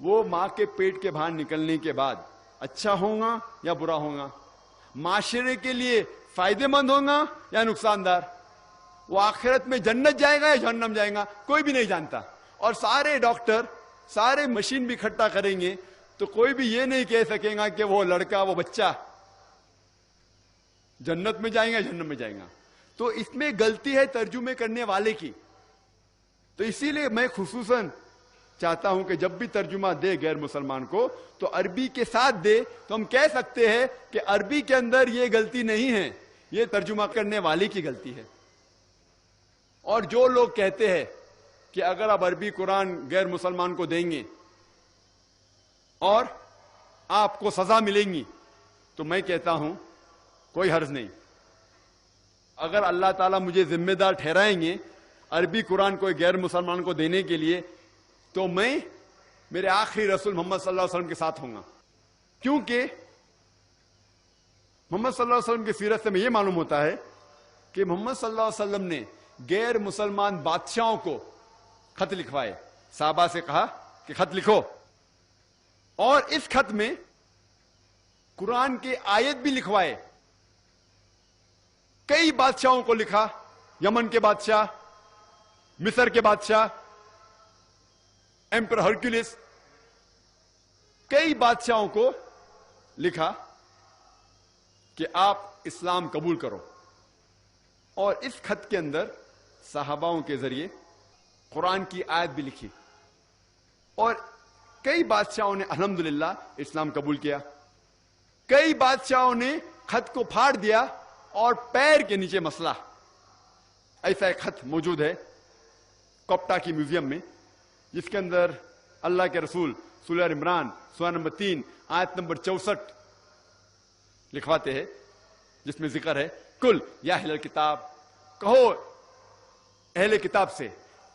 Speaker 5: وہ ماں کے پیٹ کے باہر نکلنے کے بعد اچھا ہوگا یا برا ہوگا، معاشرے کے لیے فائدے مند ہوگا یا نقصان دار، وہ آخرت میں جنت جائے گا یا جہنم جائے گا، کوئی بھی نہیں جانتا. اور سارے ڈاکٹر سارے مشین بھی اکٹھا کریں گے تو کوئی بھی یہ نہیں کہہ سکے گا کہ وہ لڑکا وہ بچہ جنت میں جائیں گا جہنم میں جائیں گا. تو اس میں غلطی ہے ترجمے کرنے والے کی. تو اسی لیے میں خصوصاً چاہتا ہوں کہ جب بھی ترجمہ دے غیر مسلمان کو تو عربی کے ساتھ دے، تو ہم کہہ سکتے ہیں کہ عربی کے اندر یہ غلطی نہیں ہے، یہ ترجمہ کرنے والے کی غلطی ہے. اور جو لوگ کہتے ہیں کہ اگر آپ عربی قرآن غیر مسلمان کو دیں گے اور آپ کو سزا ملیں گی، تو میں کہتا ہوں کوئی حرج نہیں. اگر اللہ تعالیٰ مجھے ذمہ دار ٹھہرائیں گے عربی قرآن کوئی غیر مسلمان کو دینے کے لیے، تو میں میرے آخری رسول محمد صلی اللہ علیہ وسلم کے ساتھ ہوں گا. کیونکہ محمد صلی اللہ علیہ وسلم کی سیرت سے میں یہ معلوم ہوتا ہے کہ محمد صلی اللہ علیہ وسلم نے غیر مسلمان بادشاہوں کو خط لکھوائے. صحابہ سے کہا کہ خط لکھو، اور اس خط میں قرآن کے آیت بھی لکھوائے. کئی بادشاہوں کو لکھا، یمن کے بادشاہ، مصر کے بادشاہ، ایمپر ہرکولس، کئی بادشاہوں کو لکھا کہ آپ اسلام قبول کرو. اور اس خط کے اندر صحاباؤں کے ذریعے قرآن کی آیت بھی لکھی، اور کئی بادشاہوں نے الحمدللہ اسلام قبول کیا. کئی بادشاہوں نے خط کو پھاڑ دیا اور پیر کے نیچے مسئلہ. ایسا ایک خط موجود ہے کوپٹا کی میوزیم میں، جس کے اندر اللہ کے رسول سورہ عمران سورہ نمبر 3 آیت نمبر 64 لکھواتے ہیں، جس میں ذکر ہے کل یا اہل کتاب، کہو اہل کتاب سے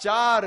Speaker 5: 4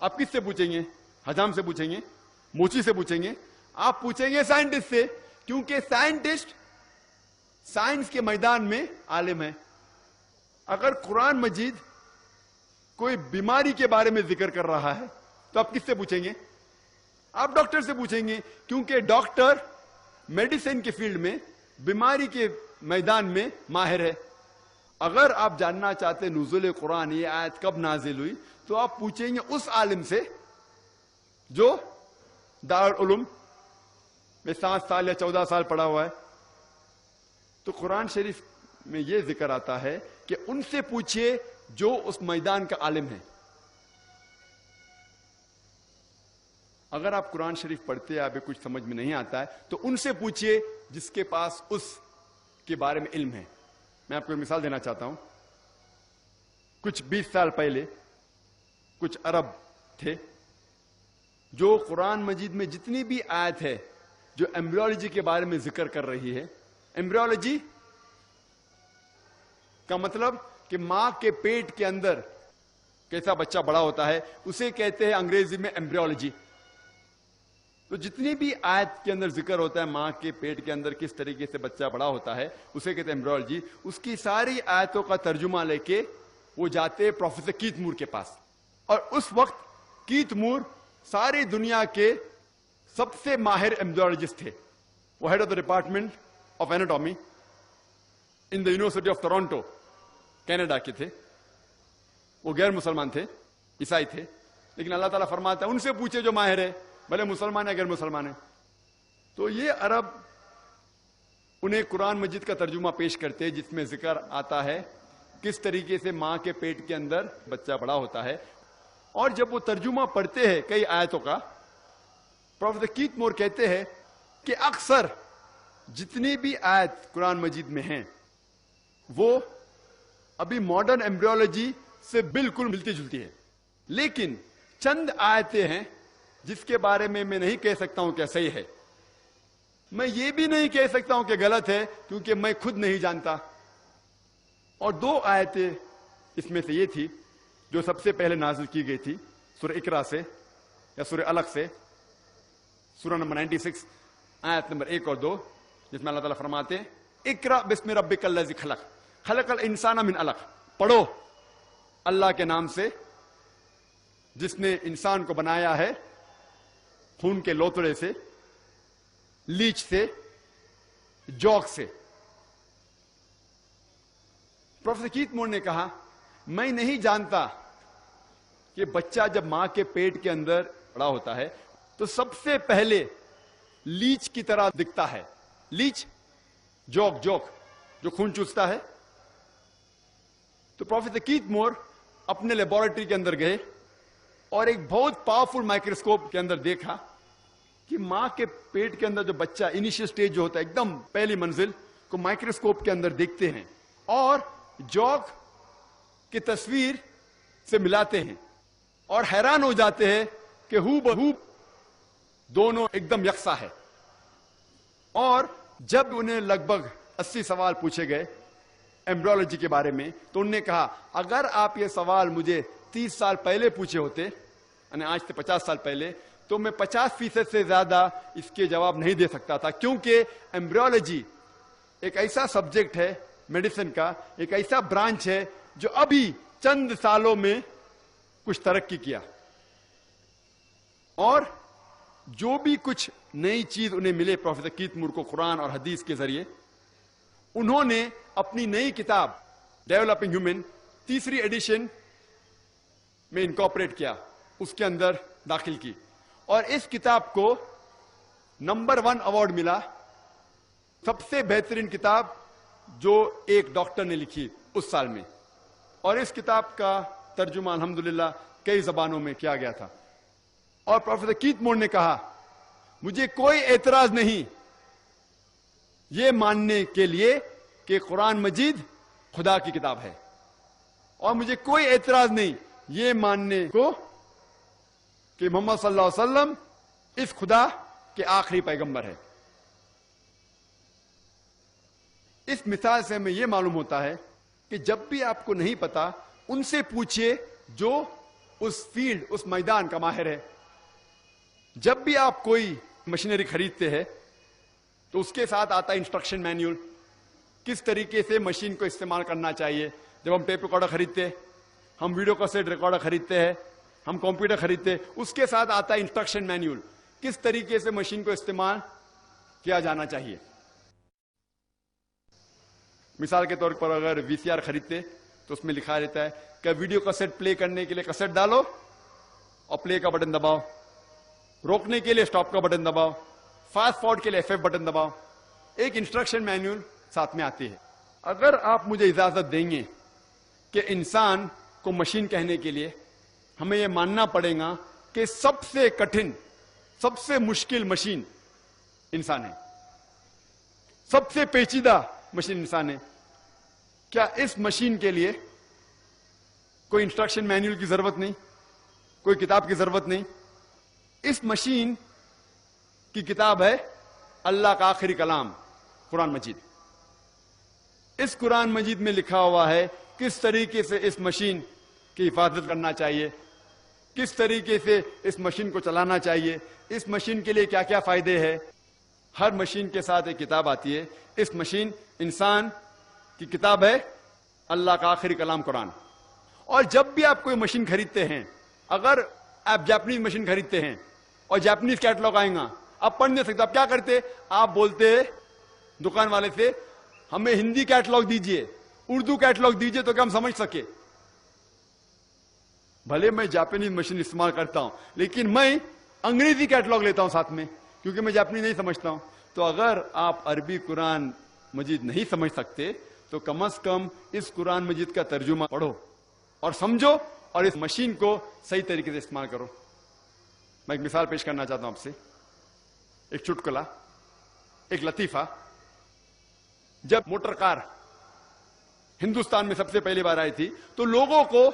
Speaker 5: آپ کس سے پوچھیں گے؟ حجام سے پوچھیں گے؟ موچی سے پوچھیں گے؟ آپ پوچھیں گے سائنٹسٹ سے، کیونکہ سائنٹسٹ سائنس کے میدان میں عالم ہے. اگر قرآن مجید کوئی بیماری کے بارے میں ذکر کر رہا ہے تو آپ کس سے پوچھیں گے؟ آپ ڈاکٹر سے پوچھیں گے، کیونکہ ڈاکٹر میڈیسن کے فیلڈ میں، بیماری کے میدان میں ماہر ہے. اگر آپ جاننا چاہتے نزول قرآن یہ آیت کب نازل ہوئی تو آپ پوچھیں گے اس عالم سے جو دارالعلوم میں 7 سال یا 14 سال پڑھا ہوا ہے. تو قرآن شریف میں یہ ذکر آتا ہے کہ ان سے پوچھئے جو اس میدان کا عالم ہے. اگر آپ قرآن شریف پڑھتے ہیں، آپ کچھ سمجھ میں نہیں آتا ہے تو ان سے پوچھئے جس کے پاس اس کے بارے میں علم ہے. میں آپ کو ایک مثال دینا چاہتا ہوں. کچھ 20 سال پہلے کچھ عرب تھے جو قرآن مجید میں جتنی بھی آیت ہے جو ایمبریولوجی کے بارے میں ذکر کر رہی ہے. ایمبریولوجی کا مطلب کہ ماں کے پیٹ کے اندر کیسا بچہ بڑا ہوتا ہے اسے کہتے ہیں انگریزی میں ایمبریولوجی. تو جتنی بھی آیت کے اندر ذکر ہوتا ہے ماں کے پیٹ کے اندر کس طریقے سے بچہ بڑا ہوتا ہے اسے کہتے ہیں ایمبریولوجی. اس کی ساری آیتوں کا ترجمہ لے کے وہ جاتے پروفیسر کیت مور کے پاس. اور اس وقت کیت مور ساری دنیا کے سب سے ماہر ایمبریولوجسٹ تھے. وہ head of the department of anatomy in the university of Toronto Canada کے تھے. وہ غیر مسلمان تھے، عیسائی تھے، لیکن اللہ تعالیٰ فرماتا ہے ان سے پوچھے جو ماہر ہے، بھلے مسلمان ہے غیر مسلمان ہے. تو یہ عرب انہیں قرآن مجید کا ترجمہ پیش کرتے جس میں ذکر آتا ہے کس طریقے سے ماں کے پیٹ کے اندر بچہ بڑا ہوتا ہے. اور جب وہ ترجمہ پڑھتے ہیں کئی آیتوں کا، پروفیسر کیت مور کہتے ہیں کہ اکثر جتنی بھی آیت قرآن مجید میں ہیں وہ ابھی ماڈرن ایمبریولوجی سے بالکل ملتی جلتی ہے، لیکن چند آیتیں ہیں جس کے بارے میں نہیں کہہ سکتا ہوں کہ صحیح ہے. میں یہ بھی نہیں کہہ سکتا ہوں کہ غلط ہے کیونکہ میں خود نہیں جانتا. اور 2 آیتیں اس میں سے یہ تھی جو سب سے پہلے نازل کی گئی تھی سورہ اقرا سے یا سورہ الق سے، سورہ نمبر 96 آیت نمبر 1 اور 2، جس میں اللہ تعالیٰ فرماتے ہیں اقرا بسم ربک الذی خلق خلق الانسان من علق. پڑھو اللہ کے نام سے جس نے انسان کو بنایا ہے خون کے لوتڑے سے، لیچ سے، جوک سے. پروفیسر کیت مور نے کہا میں نہیں جانتا کہ بچہ جب ماں کے پیٹ کے اندر بڑا ہوتا ہے تو سب سے پہلے لیچ کی طرح دکھتا ہے. لیچ جوک جو خون چوستا ہے. تو پروفیسر کیت مور اپنے لیبورٹری کے اندر گئے اور ایک بہت پاورفل مائکروسکوپ کے اندر دیکھا کہ ماں کے پیٹ کے اندر جو بچہ انیشیل سٹیج جو ہوتا ہے ایک دم پہلی منزل کو مائکروسکوپ کے اندر دیکھتے ہیں اور جوک کی تصویر سے ملاتے ہیں اور حیران ہو جاتے ہیں کہ ہو بہو دونوں ایک دم یکساں ہے. اور جب انہیں لگ بھگ 80 سوال پوچھے گئے ایمبریولوجی کے بارے میں تو انہوں نے کہا اگر آپ یہ سوال مجھے 30 سال پہلے پوچھے ہوتے، یعنی آج سے 50 سال پہلے، تو میں 50% سے زیادہ اس کے جواب نہیں دے سکتا تھا، کیونکہ ایمبریولوجی ایک ایسا سبجیکٹ ہے میڈیسن کا، ایک ایسا برانچ ہے جو ابھی چند سالوں میں کچھ ترقی کیا. اور جو بھی کچھ نئی چیز انہیں ملے پروفیسر کیت مور کو قرآن اور حدیث کے ذریعے، انہوں نے اپنی نئی کتاب ڈیولپنگ ہیومن 3 ایڈیشن میں انکارپوریٹ کیا، اس کے اندر داخل کی. اور اس کتاب کو نمبر 1 ایوارڈ ملا سب سے بہترین کتاب جو ایک ڈاکٹر نے لکھی اس سال میں. اور اس کتاب کا ترجمہ الحمدللہ کئی زبانوں میں کیا گیا تھا. اور پروفیسر کیت مور نے کہا مجھے کوئی اعتراض نہیں یہ ماننے کے لیے کہ قرآن مجید خدا کی کتاب ہے، اور مجھے کوئی اعتراض نہیں یہ ماننے کو کہ محمد صلی اللہ علیہ وسلم اس خدا کے آخری پیغمبر ہے. اس مثال سے ہمیں یہ معلوم ہوتا ہے کہ جب بھی آپ کو نہیں پتا ان سے پوچھئے جو اس فیلڈ, اس میدان کا ماہر ہے. جب بھی آپ کوئی مشینری خریدتے ہیں تو اس کے ساتھ آتا ہے انسٹرکشن مینیول, کس طریقے سے مشین کو استعمال کرنا چاہیے. جب ہم ٹیپ ریکارڈر خریدتے ہیں, ہم ویڈیو کیسٹ ریکارڈر خریدتے ہیں, ہم کمپیوٹر خریدتے ہیں, اس کے ساتھ آتا ہے انسٹرکشن مینیول, کس طریقے سے مشین کو استعمال کیا جانا چاہیے. مثال کے طور پر اگر وی سی آر خریدتے تو اس میں لکھا رہتا ہے کہ ویڈیو کیسٹ پلے کرنے کے لیے کیسٹ ڈالو اور پلے کا بٹن دباؤ, روکنے کے لیے اسٹاپ کا بٹن دباؤ, فاسٹ فارورڈ کے لیے F5 بٹن دباؤ. ایک انسٹرکشن مینیول ساتھ میں آتی ہے. اگر آپ مجھے اجازت دیں گے کہ انسان کو مشین کہنے کے لیے ہمیں یہ ماننا پڑے گا کہ سب سے کٹھن, سب سے مشکل مشین انسان ہے, سب سے پیچیدہ مشین انسان ہے. کیا اس مشین کے لیے کوئی انسٹرکشن مینیول کی ضرورت نہیں, کوئی کتاب کی ضرورت نہیں؟ اس مشین کی کتاب ہے اللہ کا آخری کلام قرآن مجید. اس قرآن مجید میں لکھا ہوا ہے کس طریقے سے اس مشین کی حفاظت کرنا چاہیے, کس طریقے سے اس مشین کو چلانا چاہیے, اس مشین کے لیے کیا کیا فائدے ہیں. ہر مشین کے ساتھ ایک کتاب آتی ہے. اس مشین انسان کی کتاب ہے اللہ کا آخری کلام قرآن. اور جب بھی آپ کوئی مشین خریدتے ہیں, اگر آپ جاپنیز مشین خریدتے ہیں اور جاپنیز کیٹلاگ آئیں گا, آپ پڑھ نہیں سکتے, آپ کیا کرتے, آپ بولتے دکان والے سے ہمیں ہندی کیٹلاگ دیجئے, اردو کیٹلاگ دیجئے تو کہ ہم سمجھ سکے. بھلے میں جاپنیز مشین استعمال کرتا ہوں لیکن میں انگریزی کیٹلاگ لیتا ہوں ساتھ میں, کیونکہ میں جاپنیز نہیں سمجھتا ہوں. تو اگر آپ عربی قرآن مجید نہیں سمجھ سکتے تو کم از کم اس قرآن مجید کا ترجمہ پڑھو اور سمجھو اور اس مشین کو صحیح طریقے سے استعمال کرو. میں ایک مثال پیش کرنا چاہتا ہوں آپ سے, ایک چٹکلا, ایک لطیفہ. جب موٹر کار ہندوستان میں سب سے پہلی بار آئی تھی تو لوگوں کو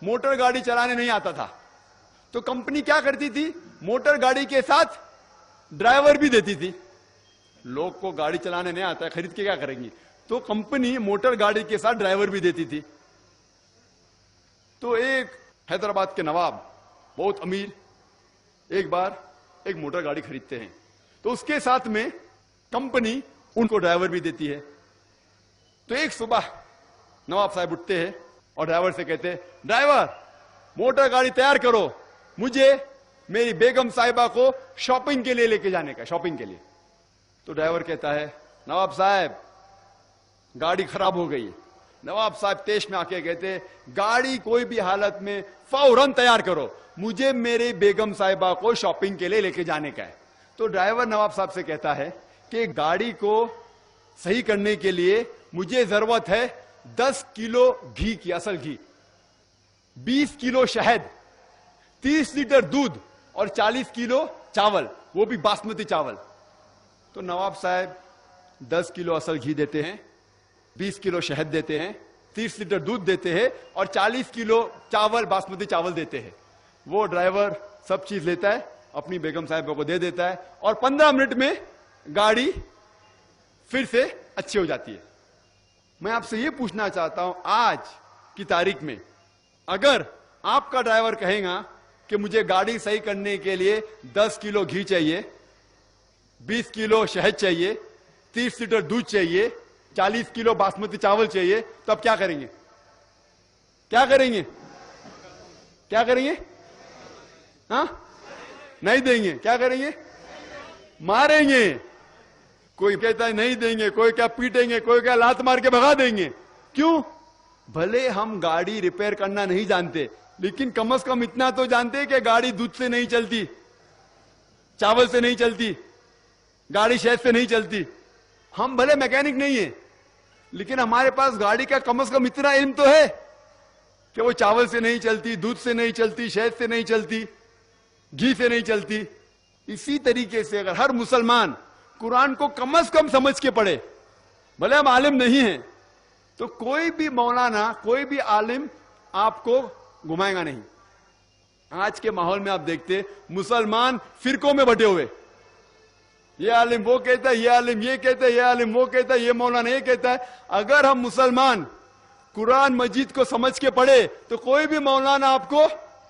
Speaker 5: موٹر گاڑی چلانے نہیں آتا تھا, تو کمپنی کیا کرتی تھی, موٹر گاڑی کے ساتھ ڈرائیور بھی دیتی تھی. لوگ کو گاڑی چلانے نہیں آتا ہے, خرید کے کیا کریں گی, تو کمپنی موٹر گاڑی کے ساتھ ڈرائیور بھی دیتی تھی. تو ایک حیدرآباد کے نواب بہت امیر ایک بار ایک موٹر گاڑی خریدتے ہیں, تو اس کے ساتھ میں کمپنی ان کو ڈرائیور بھی دیتی ہے. تو ایک صبح نواب صاحب اٹھتے ہیں اور ڈرائیور سے کہتے ہیں, ڈرائیور موٹر گاڑی تیار کرو, مجھے میری بیگم صاحبہ کو شاپنگ کے لیے لے کے جانے کا, شاپنگ کے لیے. تو ڈرائیور کہتا ہے, نواب صاحب گاڑی خراب ہو گئی. نواب صاحب تیش میں آ کے کہتے, گاڑی کوئی بھی حالت میں فوراً تیار کرو, مجھے میری بیگم صاحبہ کو شاپنگ کے لیے لے کے جانے کا ہے. تو ڈرائیور نواب صاحب سے کہتا ہے کہ گاڑی کو صحیح کرنے کے لیے مجھے ضرورت ہے 10 کلو گھی کی, اصل گھی, 20 کلو شہد, 30 لیٹر دودھ اور 40 کلو چاول, وہ بھی باسمتی چاول. تو نواب صاحب 10 کلو اصل گھی دیتے ہیں, 20 کلو شہد دیتے ہیں, 30 لیٹر دودھ دیتے ہیں اور 40 کلو چاول باسمتی چاول دیتے ہیں. وہ ڈرائیور سب چیز لیتا ہے, اپنی بیگم صاحبہ کو دے دیتا ہے اور 15 منٹ میں گاڑی پھر سے اچھی ہو جاتی ہے. میں آپ سے یہ پوچھنا چاہتا ہوں, آج کی تاریخ میں اگر آپ کا ڈرائیور کہے گا کہ مجھے گاڑی صحیح کرنے کے لیے 10 کلو گھی چاہیے, 20 کلو شہد چاہیے, 30 لیٹر دودھ چاہیے, 40 کلو باسمتی چاول چاہیے, تو اب کیا کریں گے, کیا کریں گے, کیا کریں گے؟ ہاں, نہیں دیں گے. کیا کریں گے؟ ماریں گے. کوئی کہتا ہے نہیں دیں گے, کوئی کیا پیٹیں گے, کوئی کیا لات مار کے بھگا دیں گے. کیوں؟ بھلے ہم گاڑی ریپیئر کرنا نہیں جانتے لیکن کم از کم اتنا تو جانتے کہ گاڑی دودھ سے نہیں چلتی, چاول سے نہیں چلتی, گاڑی شہد سے نہیں چلتی. ہم بھلے میکینک نہیں ہیں لیکن ہمارے پاس گاڑی کا کم از کم اتنا علم تو ہے کہ وہ چاول سے نہیں چلتی, دودھ سے نہیں چلتی, شہد سے نہیں چلتی, گھی سے نہیں چلتی. اسی طریقے سے اگر ہر مسلمان قرآن کو کم از کم سمجھ کے پڑھے, بھلے ہم عالم نہیں ہیں, تو کوئی بھی مولانا, کوئی بھی عالم آپ کو گھمائے گا نہیں. آج کے ماحول میں آپ دیکھتے مسلمان فرقوں میں بٹے ہوئے, یہ عالم وہ کہتا ہے, یہ عالم یہ کہتا ہے, یہ عالم وہ کہتا ہے, یہ مولانا یہ کہتا ہے. اگر ہم مسلمان قرآن مجید کو سمجھ کے پڑھے تو کوئی بھی مولانا آپ کو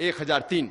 Speaker 5: 1003,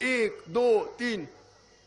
Speaker 5: 1 2 3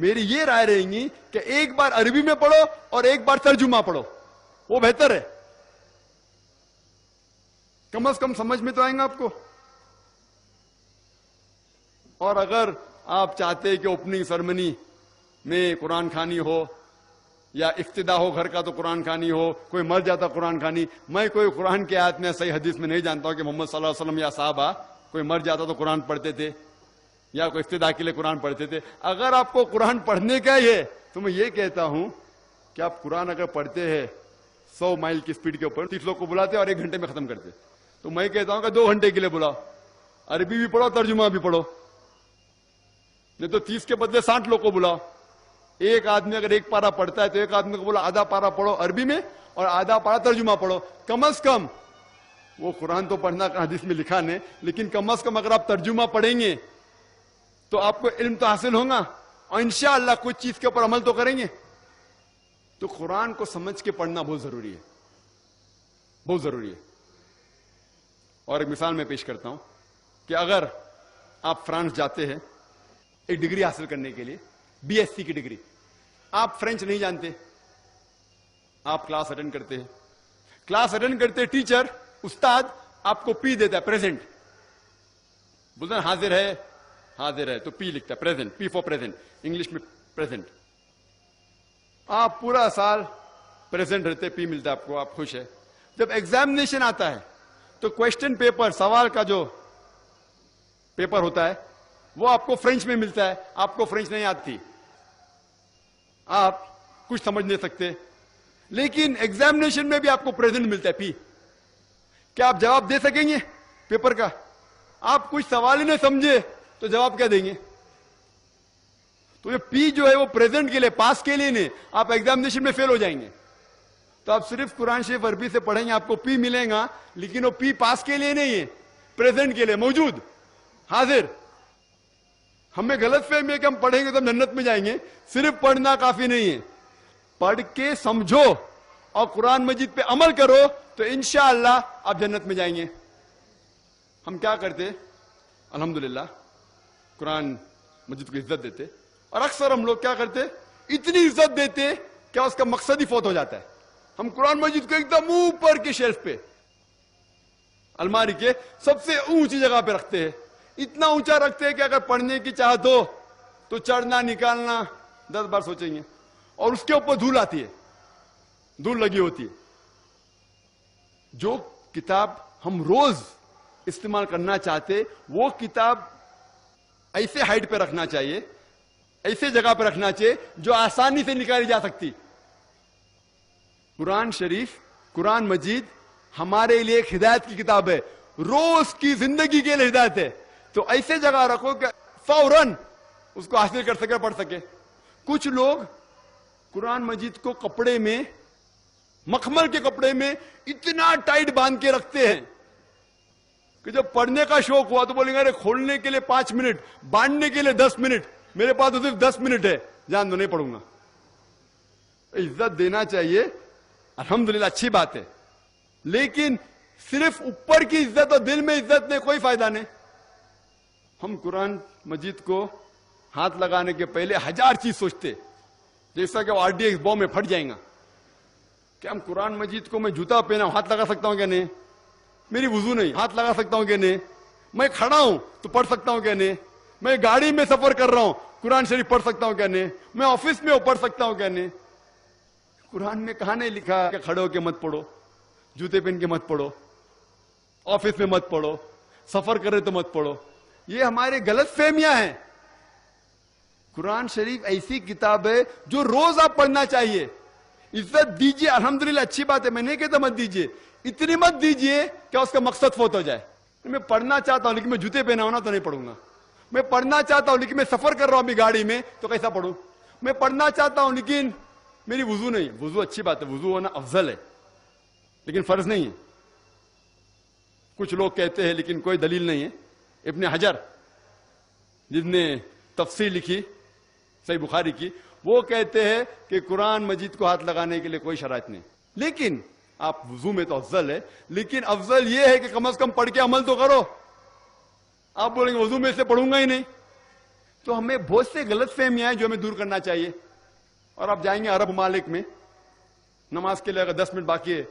Speaker 5: میری یہ رائے رہے گی کہ ایک بار عربی میں پڑھو اور ایک بار ترجمہ پڑھو, وہ بہتر ہے. کم از کم سمجھ میں تو آئیں گا آپ کو. اور اگر آپ چاہتے کہ اوپننگ سرمنی میں قرآن خوانی ہو یا افتتاح ہو گھر کا تو قرآن خوانی ہو, کوئی مر جاتا قرآن خوانی. میں کوئی قرآن کی آیت میں صحیح حدیث میں نہیں جانتا ہوں کہ محمد صلی اللہ علیہ وسلم یا صحابہ کوئی مر جاتا تو قرآن پڑھتے تھے یا کوئی افتتاح کے لیے قرآن پڑھتے تھے. اگر آپ کو قرآن پڑھنے کا ہی ہے تو میں یہ کہتا ہوں کہ آپ قرآن اگر پڑھتے ہیں 100 مائل کی سپیڈ کے اوپر, 30 لوگ کو بلاتے اور 1 گھنٹے میں ختم کرتے, تو میں کہتا ہوں کہ 2 گھنٹے کے لیے بلاؤ, عربی بھی پڑھو ترجمہ بھی پڑھو. نہیں تو 30 کے بدلے 60 لوگ کو بلاؤ. ایک آدمی اگر 1 پارا پڑھتا ہے تو ایک آدمی کو بولا آدھا پارا پڑھو عربی میں اور آدھا پارا ترجمہ پڑھو. کم از کم وہ قرآن تو پڑھنا حدیث میں لکھا نہیں, لیکن کم از کم اگر آپ ترجمہ پڑھیں گے تو آپ کو علم تو حاصل ہوگا اور انشاءاللہ کچھ چیز کے اوپر عمل تو کریں گے. تو قرآن کو سمجھ کے پڑھنا بہت ضروری ہے, بہت ضروری ہے. اور ایک مثال میں پیش کرتا ہوں کہ اگر آپ فرانس جاتے ہیں ایک ڈگری حاصل کرنے کے لیے, BSc کی ڈگری, آپ فرینچ نہیں جانتے, آپ کلاس اٹینڈ کرتے ہیں, کلاس اٹینڈ کرتے ٹیچر استاد آپ کو پی دیتا ہے, پریزنٹ بولتے ہیں حاضر ہے, حاضر ہے تو پی لکھتا ہے, present, P four present, English میں پریزنٹ. آپ پورا سال پریزنٹ رہتے, پی ملتا ہے آپ کو, آپ خوش ہے. جب ایگزامینیشن آتا ہے تو کوشچن پیپر, سوال کا جو پیپر ہوتا ہے وہ آپ کو فرینچ میں ملتا ہے, آپ کو فرینچ نہیں آتی, آپ کچھ سمجھ نہیں سکتے, لیکن ایگزامینیشن میں بھی آپ کو پریزنٹ ملتا ہے, پی. کیا آپ جواب دے سکیں گے پیپر کا؟ آپ کچھ سوال ہی نہیں سمجھے تو جواب کیا دیں گے؟ تو یہ پی جو ہے وہ پریزنٹ کے لیے, پاس کے لیے نہیں, آپ ایگزامینیشن میں فیل ہو جائیں گے. تو آپ صرف قرآن شریف عربی سے پڑھیں گے, آپ کو پی ملے گا, لیکن وہ پی پاس کے لیے نہیں ہے, پریزنٹ کے لیے, موجود, حاضر. ہمیں غلط فہمی ہے کہ ہم پڑھیں گے تو ہم جنت میں جائیں گے. صرف پڑھنا کافی نہیں ہے, پڑھ کے سمجھو اور قرآن مجید پہ عمل کرو تو انشاءاللہ آپ جنت میں جائیں گے. ہم کیا کرتے, الحمدللہ قرآن مجید کو عزت دیتے, اور اکثر ہم لوگ کیا کرتے, اتنی عزت دیتے کہ اس کا مقصد ہی فوت ہو جاتا ہے. ہم قرآن مجید کو ایک دم اوپر کے شیلف پہ, الماری کے سب سے اونچی جگہ پہ رکھتے ہیں, اتنا اونچا رکھتے ہیں کہ اگر پڑھنے کی چاہت ہو تو چڑھنا نکالنا 10 بار سوچیں گے, اور اس کے اوپر دھول آتی ہے, دھول لگی ہوتی ہے. جو کتاب ہم روز استعمال کرنا چاہتے وہ کتاب ایسے ہائٹ پہ رکھنا چاہیے, ایسے جگہ پہ رکھنا چاہیے جو آسانی سے نکالی جا سکتی. قرآن شریف, قرآن مجید ہمارے لیے ایک ہدایت کی کتاب ہے, روز کی زندگی کے لیے ہدایت ہے. تو ایسے جگہ رکھو کہ فوراً اس کو حاصل کر سکے, پڑھ سکے. کچھ لوگ قرآن مجید کو کپڑے میں, مخمل کے کپڑے میں اتنا ٹائٹ باندھ کے رکھتے ہیں کہ جب پڑھنے کا شوق ہوا تو بولیں گے ارے کھولنے کے لیے 5 منٹ, باندھنے کے لیے 10 منٹ, میرے پاس تو صرف 10 منٹ ہے, جان دو نہیں پڑھوں گا. عزت دینا چاہیے, الحمدللہ اچھی بات ہے, لیکن صرف اوپر کی عزت اور دل میں عزت نہیں, کوئی فائدہ نہیں. ہم قرآن مجید کو ہاتھ لگانے کے پہلے 1000 چیز سوچتے, جیسا کہ وہ RDX بم میں پھٹ جائیں گا. کہ ہم قرآن مجید کو, میں جوتا پہنا ہوں ہاتھ لگا سکتا ہوں کہ نہیں, میری وضو نہیں, ہاتھ لگا سکتا ہوں کہ نہیں, میں کھڑا ہوں تو پڑھ سکتا ہوں کہ نہیں, میں گاڑی میں سفر کر رہا ہوں قرآن شریف پڑھ سکتا ہوں کہ نہیں, میں آفس میں پڑھ سکتا ہوں کہ نہیں. قرآن میں کہاں نہیں لکھا کہ کھڑے ہو کے مت پڑھو, جوتے پہن کے مت پڑھو, آفس میں مت پڑھو, سفر کرے تو مت پڑھو. یہ ہمارے غلط فہمیاں ہیں. قرآن شریف ایسی کتاب ہے جو روز آپ پڑھنا چاہیے. عزت دیجئے, الحمدللہ اچھی بات ہے, میں نہیں کہتا مت دیجئے, اتنی مت دیجئے کہ اس کا مقصد فوت ہو جائے. میں پڑھنا چاہتا ہوں لیکن میں جوتے پہنا ہونا تو نہیں پڑھوں گا. میں پڑھنا چاہتا ہوں لیکن میں سفر کر رہا ہوں ابھی گاڑی میں تو کیسا پڑھوں. میں پڑھنا چاہتا ہوں لیکن میری وضو نہیں. وضو اچھی بات ہے, وضو ہونا افضل ہے, لیکن فرض نہیں ہے. کچھ لوگ کہتے ہیں لیکن کوئی دلیل نہیں ہے. ابن حجر جس نے تفسیر لکھی صحیح بخاری کی, وہ کہتے ہیں کہ قرآن مجید کو ہاتھ لگانے کے لیے کوئی شرائط نہیں, لیکن آپ وضو میں تو افضل ہے, لیکن افضل یہ ہے کہ کم از کم پڑھ کے عمل تو کرو. آپ بولیں گے وضو میں سے پڑھوں گا ہی نہیں, تو ہمیں بہت سے غلط فہمیاں ہیں جو ہمیں دور کرنا چاہیے. اور آپ جائیں گے عرب ممالک میں, نماز کے لیے اگر 10 منٹ باقی ہے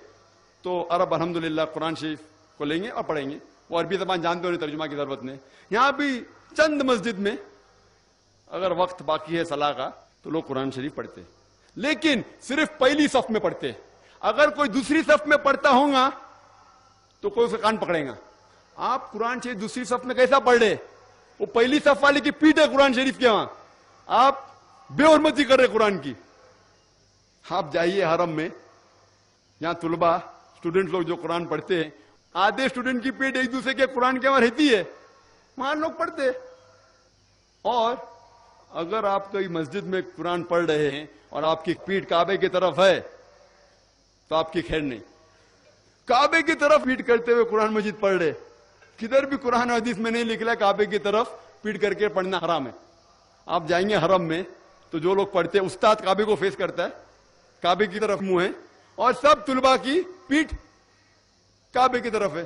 Speaker 5: تو عرب الحمدللہ قرآن شریف کو لیں گے اور پڑھیں گے. وہ عربی زبان جانتے ہونے ترجمہ کی ضرورت نہیں. یہاں بھی چند مسجد میں اگر وقت باقی ہے صلاح کا تو لوگ قرآن شریف پڑھتے, لیکن صرف پہلی صف میں پڑھتے. اگر کوئی دوسری صف میں پڑھتا ہوگا تو کوئی اسے کان پکڑے گا. آپ قرآن شریف دوسری صف میں کیسا پڑھ رہے؟ وہ پہلی صف والے کی پیٹ ہے قرآن شریف کے وہاں, آپ بے حرمتی کر رہے قرآن کی. آپ جائیے حرم میں, یہاں طلبہ اسٹوڈنٹ لوگ جو قرآن پڑھتے ہیں, آدھے اسٹوڈنٹ کی پیٹ ایک دوسرے کے قرآن کے وہاں رہتی ہے, وہاں لوگ پڑھتے. اور اگر آپ کوئی مسجد میں قرآن پڑھ رہے ہیں اور آپ کی پیٹ کعبے کی طرف ہے تو آپ کی خیر نہیں. کعبے کی طرف پیٹ کرتے ہوئے قرآن مجید پڑھ رہے, کدھر بھی قرآن حدیث میں نہیں لکھا کعبے کی طرف پیٹ کر کے پڑھنا حرام ہے. آپ جائیں گے حرم میں تو جو لوگ پڑھتے ہیں, استاد کعبے کو فیس کرتا ہے, کعبے کی طرف منہ ہے, اور سب طلباء کی پیٹ کعبے کی طرف ہے.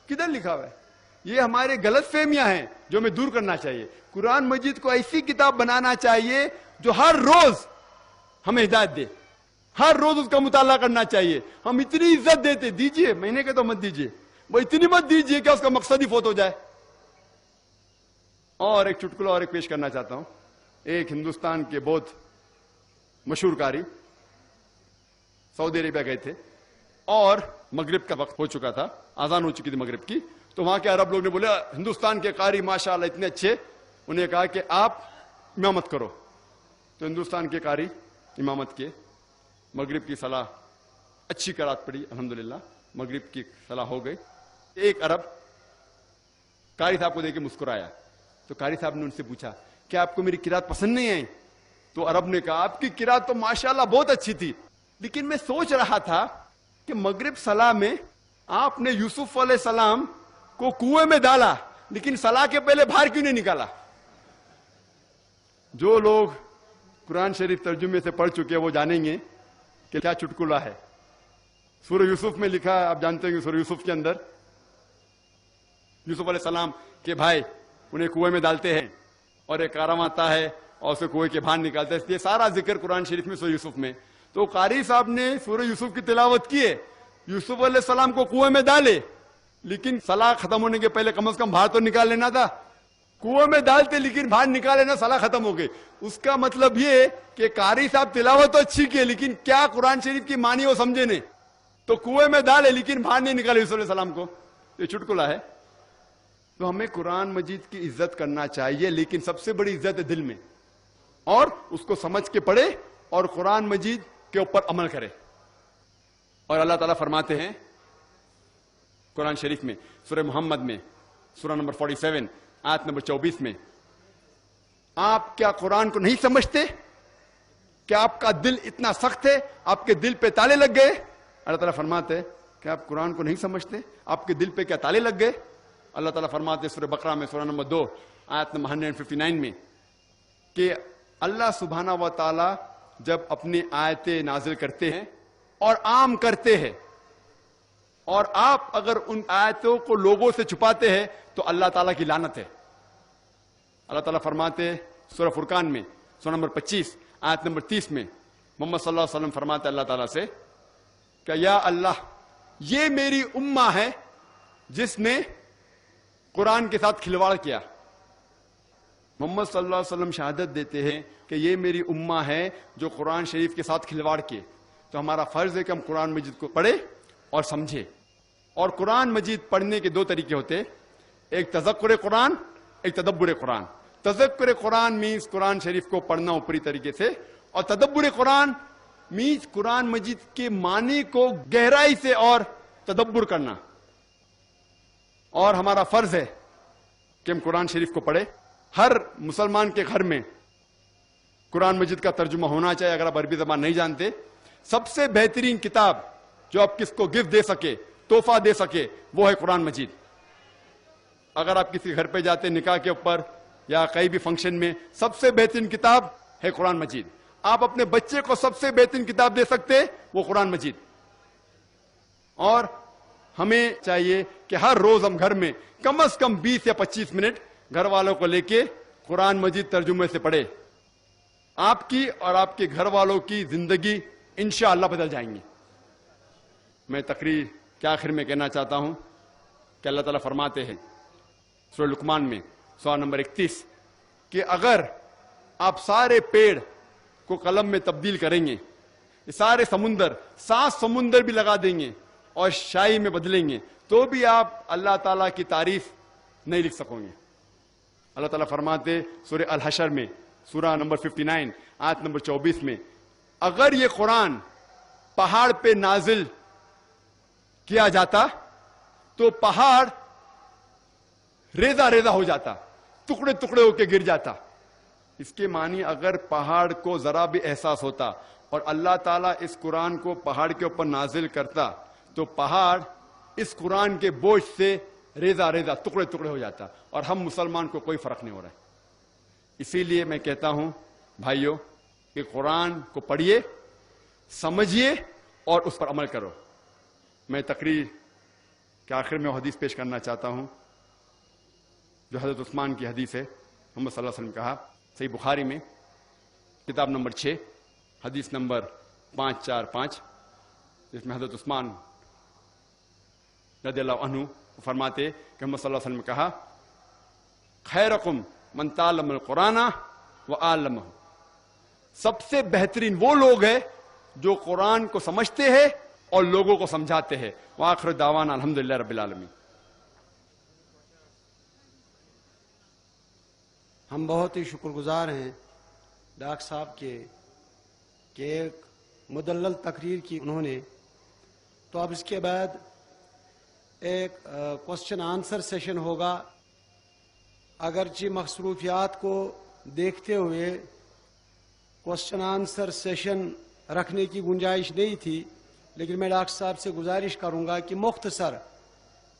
Speaker 5: کدھر لکھا ہوا ہے؟ یہ ہمارے غلط فہمیاں ہیں جو ہمیں دور کرنا چاہیے. قرآن مجید کو ایسی کتاب بنانا چاہیے جو ہر روز ہمیں ہدایت دے, ہر روز اس کا مطالعہ کرنا چاہیے. ہم اتنی عزت دیتے, دیجئے, مہینے کے تو مت دیجئے, وہ اتنی مت دیجئے کہ اس کا مقصد ہی فوت ہو جائے. اور ایک چٹکلا اور ایک پیش کرنا چاہتا ہوں. ایک ہندوستان کے بہت مشہور قاری سعودی عربیہ گئے تھے اور مغرب کا وقت ہو چکا تھا, اذان ہو چکی تھی مغرب کی. تو وہاں کے عرب لوگ نے بولا ہندوستان کے قاری ماشاءاللہ اتنے اچھے, انہیں کہا کہ آپ امامت کرو. تو ہندوستان کے قاری امامت کے, مغرب کی صلاح اچھی قرات پڑی, الحمدللہ مغرب کی صلاح ہو گئی. ایک عرب قاری صاحب کو دیکھ کے مسکرایا. تو قاری صاحب نے ان سے پوچھا کیا آپ کو میری قرات پسند نہیں آئی؟ تو عرب نے کہا آپ کی قرات تو ماشاءاللہ بہت اچھی تھی, لیکن میں سوچ رہا تھا کہ مغرب صلاح میں آپ نے یوسف علیہ السلام کو کنویں میں ڈالا, لیکن صلاح کے پہلے باہر کیوں نہیں نکالا؟ جو لوگ قرآن شریف ترجمے سے پڑھ چکے وہ جانیں گے کہ کیا چٹکلا ہے. سورہ یوسف میں لکھا ہے, آپ جانتے ہیں کہ سورہ یوسف کے اندر یوسف علیہ السلام کے بھائی انہیں کنویں میں ڈالتے ہیں اور ایک کارواں آتا ہے اور اسے کنویں کے باہر نکالتا ہے. یہ سارا ذکر قرآن شریف میں سورہ یوسف میں. تو قاری صاحب نے سورہ یوسف کی تلاوت کی ہے, یوسف علیہ السلام کو کنویں میں ڈالے, لیکن صلاح ختم ہونے کے پہلے کم از کم باہر تو نکال لینا تھا. کنویں میں ڈالتے لیکن باہر نکال لینا, صلاح ختم ہو گئی. اس کا مطلب یہ کہ قاری صاحب تلاوت تو اچھی کی, لیکن کیا قرآن شریف کی معنی وہ سمجھے نہیں, تو کنویں میں ڈالے لیکن باہر نہیں نکالے یوسف علیہ السلام کو. یہ چٹکلا ہے. تو ہمیں قرآن مجید کی عزت کرنا چاہیے, لیکن سب سے بڑی عزت ہے دل میں, اور اس کو سمجھ کے پڑھے اور قرآن مجید کے اوپر عمل کرے. اور اللہ تعالیٰ فرماتے ہیں قرآن شریف میں سورہ محمد میں سورہ نمبر 47 آیت نمبر 24 میں, آپ کیا قرآن کو نہیں سمجھتے؟ کیا آپ کا دل اتنا سخت ہے, آپ کے دل پہ تالے لگ گئے؟ اللہ تعالیٰ فرماتے ہیں کہ آپ قرآن کو نہیں سمجھتے, آپ کے دل پہ کیا تالے لگ گئے؟ اللہ تعالیٰ فرماتے ہیں سورہ بقرہ میں سورہ نمبر 2 آیت نمبر 159 میں کہ اللہ سبحانہ و تعالی جب اپنی آیتیں نازل کرتے ہیں اور عام کرتے ہیں, اور آپ اگر ان آیتوں کو لوگوں سے چھپاتے ہیں تو اللہ تعالیٰ کی لعنت ہے. اللہ تعالیٰ فرماتے ہیں سورہ فرقان میں سورہ نمبر 25 آیت نمبر 30 میں, محمد صلی اللہ علیہ وسلم فرماتے ہیں اللہ تعالیٰ سے کہ یا اللہ یہ میری امہ ہے جس نے قرآن کے ساتھ کھلواڑ کیا. محمد صلی اللہ علیہ وسلم شہادت دیتے ہیں کہ یہ میری امہ ہے جو قرآن شریف کے ساتھ کھلواڑ کیے. تو ہمارا فرض ہے کہ ہم قرآن مجید کو پڑھیں اور سمجھیں. اور قرآن مجید پڑھنے کے 2 طریقے ہوتے ہیں, ایک تذکر قرآن, ایک تدبر قرآن. تذکر قرآن مینس قرآن شریف کو پڑھنا اوپری طریقے سے, اور تدبر قرآن مینس قرآن مجید کے معنی کو گہرائی سے اور تدبر کرنا. اور ہمارا فرض ہے کہ ہم قرآن شریف کو پڑھیں. ہر مسلمان کے گھر میں قرآن مجید کا ترجمہ ہونا چاہیے. اگر آپ عربی زبان نہیں جانتے, سب سے بہترین کتاب جو آپ کس کو گفٹ دے سکے, تحفہ دے سکے, وہ ہے قرآن مجید. اگر آپ کسی گھر پہ جاتے نکاح کے اوپر یا کہیں بھی فنکشن میں, سب سے بہترین کتاب ہے قرآن مجید. آپ اپنے بچے کو سب سے بہترین کتاب دے سکتے, وہ قرآن مجید. اور ہمیں چاہیے کہ ہر روز ہم گھر میں کم از کم 20 یا 25 منٹ گھر والوں کو لے کے قرآن مجید ترجمے سے پڑھے، آپ کی اور آپ کے گھر والوں کی زندگی انشاءاللہ بدل جائیں گی۔ میں تقریر کے آخر میں کہنا چاہتا ہوں کہ اللہ تعالیٰ فرماتے ہیں سورہ لقمان میں سورہ نمبر 31 کہ اگر آپ سارے پیڑ کو قلم میں تبدیل کریں گے، سارے سمندر 7 سمندر بھی لگا دیں گے اور شاہی میں بدلیں گے، تو بھی آپ اللہ تعالیٰ کی تعریف نہیں لکھ سکو گے۔ اللہ تعالیٰ فرماتے سورہ الحشر میں سورہ نمبر 59 آیت نمبر 24 میں، اگر یہ قرآن پہاڑ پہ نازل کیا جاتا تو پہاڑ ریزہ ریزہ ہو جاتا، ٹکڑے ٹکڑے ہو کے گر جاتا۔ اس کے معنی اگر پہاڑ کو ذرا بھی احساس ہوتا اور اللہ تعالیٰ اس قرآن کو پہاڑ کے اوپر نازل کرتا تو پہاڑ اس قرآن کے بوجھ سے ریزہ ریزہ ٹکڑے ٹکڑے ہو جاتا، اور ہم مسلمان کو کوئی فرق نہیں ہو رہا ہے۔ اسی لیے میں کہتا ہوں بھائیوں کہ قرآن کو پڑھیے، سمجھیے اور اس پر عمل کرو۔ میں تقریر کے آخر میں وہ حدیث پیش کرنا چاہتا ہوں جو حضرت عثمان کی حدیث ہے۔ محمد صلی اللہ علیہ وسلم کہا صحیح بخاری میں کتاب نمبر 6 حدیث نمبر 545، جس میں حضرت عثمان رضی اللہ عنہ فرماتے کہ محمد صلی اللہ علیہ وسلم کہا خیرکم من تعلم القرآن وعلمہ، سب سے بہترین وہ لوگ ہیں جو قرآن کو سمجھتے ہیں اور لوگوں کو سمجھاتے ہیں۔ وآخر دعوانا الحمدللہ رب العالمین۔
Speaker 2: ہم بہت ہی شکر گزار ہیں ڈاکٹر صاحب کے کہ ایک مدلل تقریر کی انہوں نے۔ تو اب اس کے بعد ایک کوسچن آنسر سیشن ہوگا۔ اگرچہ مصروفیات کو دیکھتے ہوئے کوسچن آنسر سیشن رکھنے کی گنجائش نہیں تھی، لیکن میں ڈاکٹر صاحب سے گزارش کروں گا کہ مختصر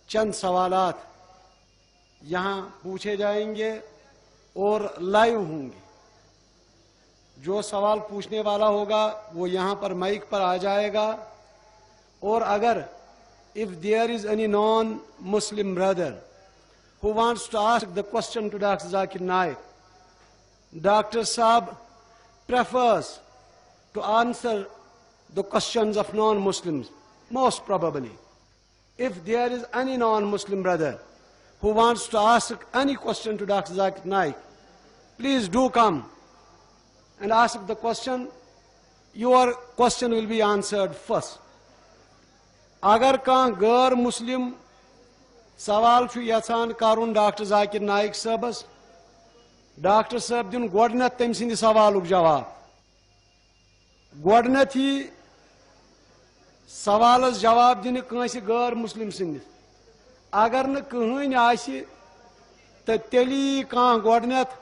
Speaker 2: چند سوالات یہاں پوچھے جائیں گے اور لائیو ہوں گے۔ جو سوال پوچھنے والا ہوگا وہ یہاں پر مائک پر آ جائے گا، اور اگر if there is any non-Muslim brother who wants to ask the question to Dr. Zakir Naik, Dr. Saab prefers to answer the questions of non-Muslims, most probably. If there is any non-Muslim brother who wants to ask any question to Dr. Zakir Naik, please do come and ask the question. Your question will be answered first. اگر کان غیر مسلم سوال چھو یژھان کرن doctor Zakir Naik صاحبس، doctor صاحب دن گۄڈنیتھ تم سند سوالک جواب۔ گۄڈنیتھ ہی سوالس جواب دن کٲنٛسہِ غیر مسلم سندس۔ اگر نہ کٕہٕنۍ آسہِ تہٕ تیٚلہِ یی کانٛہہ گۄڈنیتھ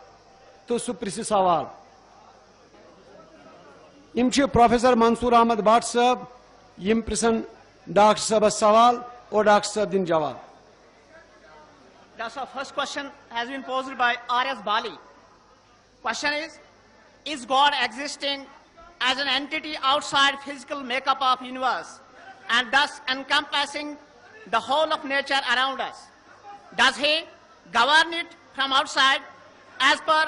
Speaker 2: تہٕ سُہ پرژھِ سوال۔ یم چھِ پروفیسر منصور احمد بٹ صاحب، یم پرژھن ڈاکٹر صاحب سوال اور ڈاکٹر صاحب دن جواب۔
Speaker 6: That's our first question has been posed by R.S. Bali. Question is God existing as an entity outside physical makeup of universe and thus encompassing the whole of nature around us? Does he govern it from outside as per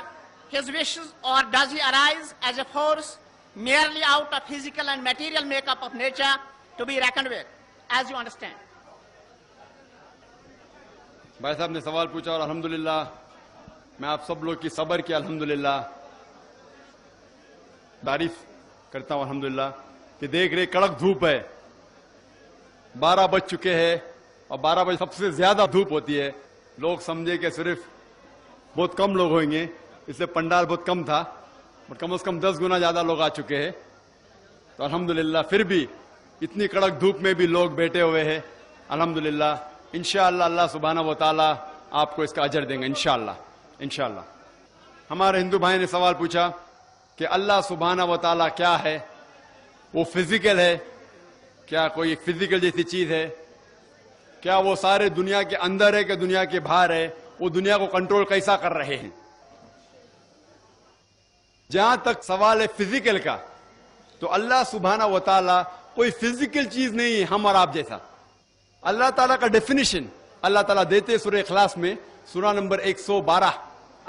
Speaker 6: his wishes, or does he arise as a force merely out of physical and material makeup of nature to be reckoned with, as you understand?
Speaker 5: بھائی صاحب نے سوال پوچھا اور الحمدللہ میں آپ سب لوگ کی صبر کی الحمدللہ تعریف کرتا ہوں الحمدللہ کہ دیکھ رہے کڑک دھوپ ہے، 12 بج چکے ہیں اور 12 بجے سب سے زیادہ دھوپ ہوتی ہے۔ لوگ سمجھے کہ صرف بہت کم لوگ ہوئیں گے، اس لیے پنڈال بہت کم تھا، اور کم از کم 10 گنا زیادہ لوگ آ چکے ہیں۔ تو الحمدللہ پھر بھی اتنی کڑک دھوپ میں بھی لوگ بیٹھے ہوئے ہیں۔ الحمدللہ انشاءاللہ اللہ سبحانہ و تعالیٰ آپ کو اس کا اجر دیں گے انشاءاللہ انشاءاللہ۔ ہمارے ہندو بھائی نے سوال پوچھا کہ اللہ سبحانہ و تعالیٰ کیا ہے؟ وہ فزیکل ہے کیا؟ کوئی ایک فزیکل جیسی چیز ہے کیا؟ وہ سارے دنیا کے اندر ہے کہ دنیا کے باہر ہے؟ وہ دنیا کو کنٹرول کیسا کر رہے ہیں؟ جہاں تک سوال ہے فزیکل کا، تو اللہ سبحانہ و تعالیٰ کوئی فزیکل چیز نہیں ہے ہم اور آپ جیسا۔ اللہ تعالیٰ کا ڈیفینیشن اللہ تعالیٰ دیتے سورہ اخلاص میں، سورہ number 112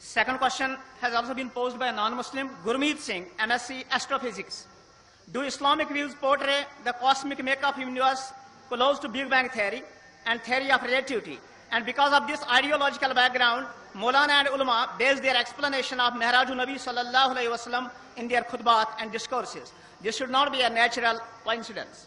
Speaker 6: Second question has also been posed by a non-Muslim, Gurmeet Singh, MSc Astrophysics. Do Islamic views portray the cosmic makeup of universe close to Big Bang theory and theory of relativity? And because of this ideological background, Maulana and ulama base their explanation of Mi'rajun Nabi sallallahu alayhi wa sallam in their khutbat and discourses. This should not be a natural coincidence.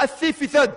Speaker 5: 80%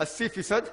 Speaker 5: 80%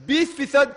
Speaker 5: 20%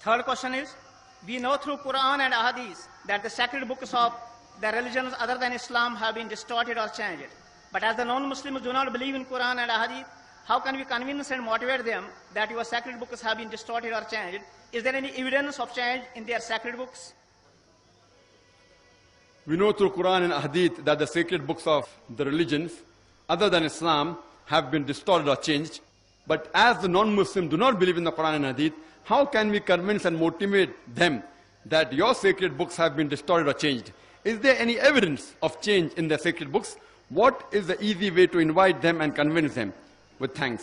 Speaker 6: Third question is, we know through Quran and Ahadith that the sacred books of the religions other than Islam have been distorted or changed. But as the non-Muslims do not believe in Quran and Ahadith, how can we convince and motivate them that your sacred books have been distorted or changed? Is there any evidence of change in their sacred books?
Speaker 5: We know through Quran and Hadith that the sacred books of the religions other than Islam have been distorted or changed. But as the non-Muslims do not believe in the Quran and Hadith, how can we convince and motivate them that your sacred books have been distorted or changed? Is there any evidence of change in the sacred books? What is the easy way to invite them and convince them? With thanks.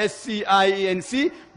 Speaker 5: SCIENC,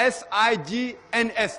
Speaker 5: SIGNS,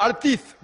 Speaker 5: 38,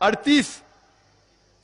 Speaker 5: 38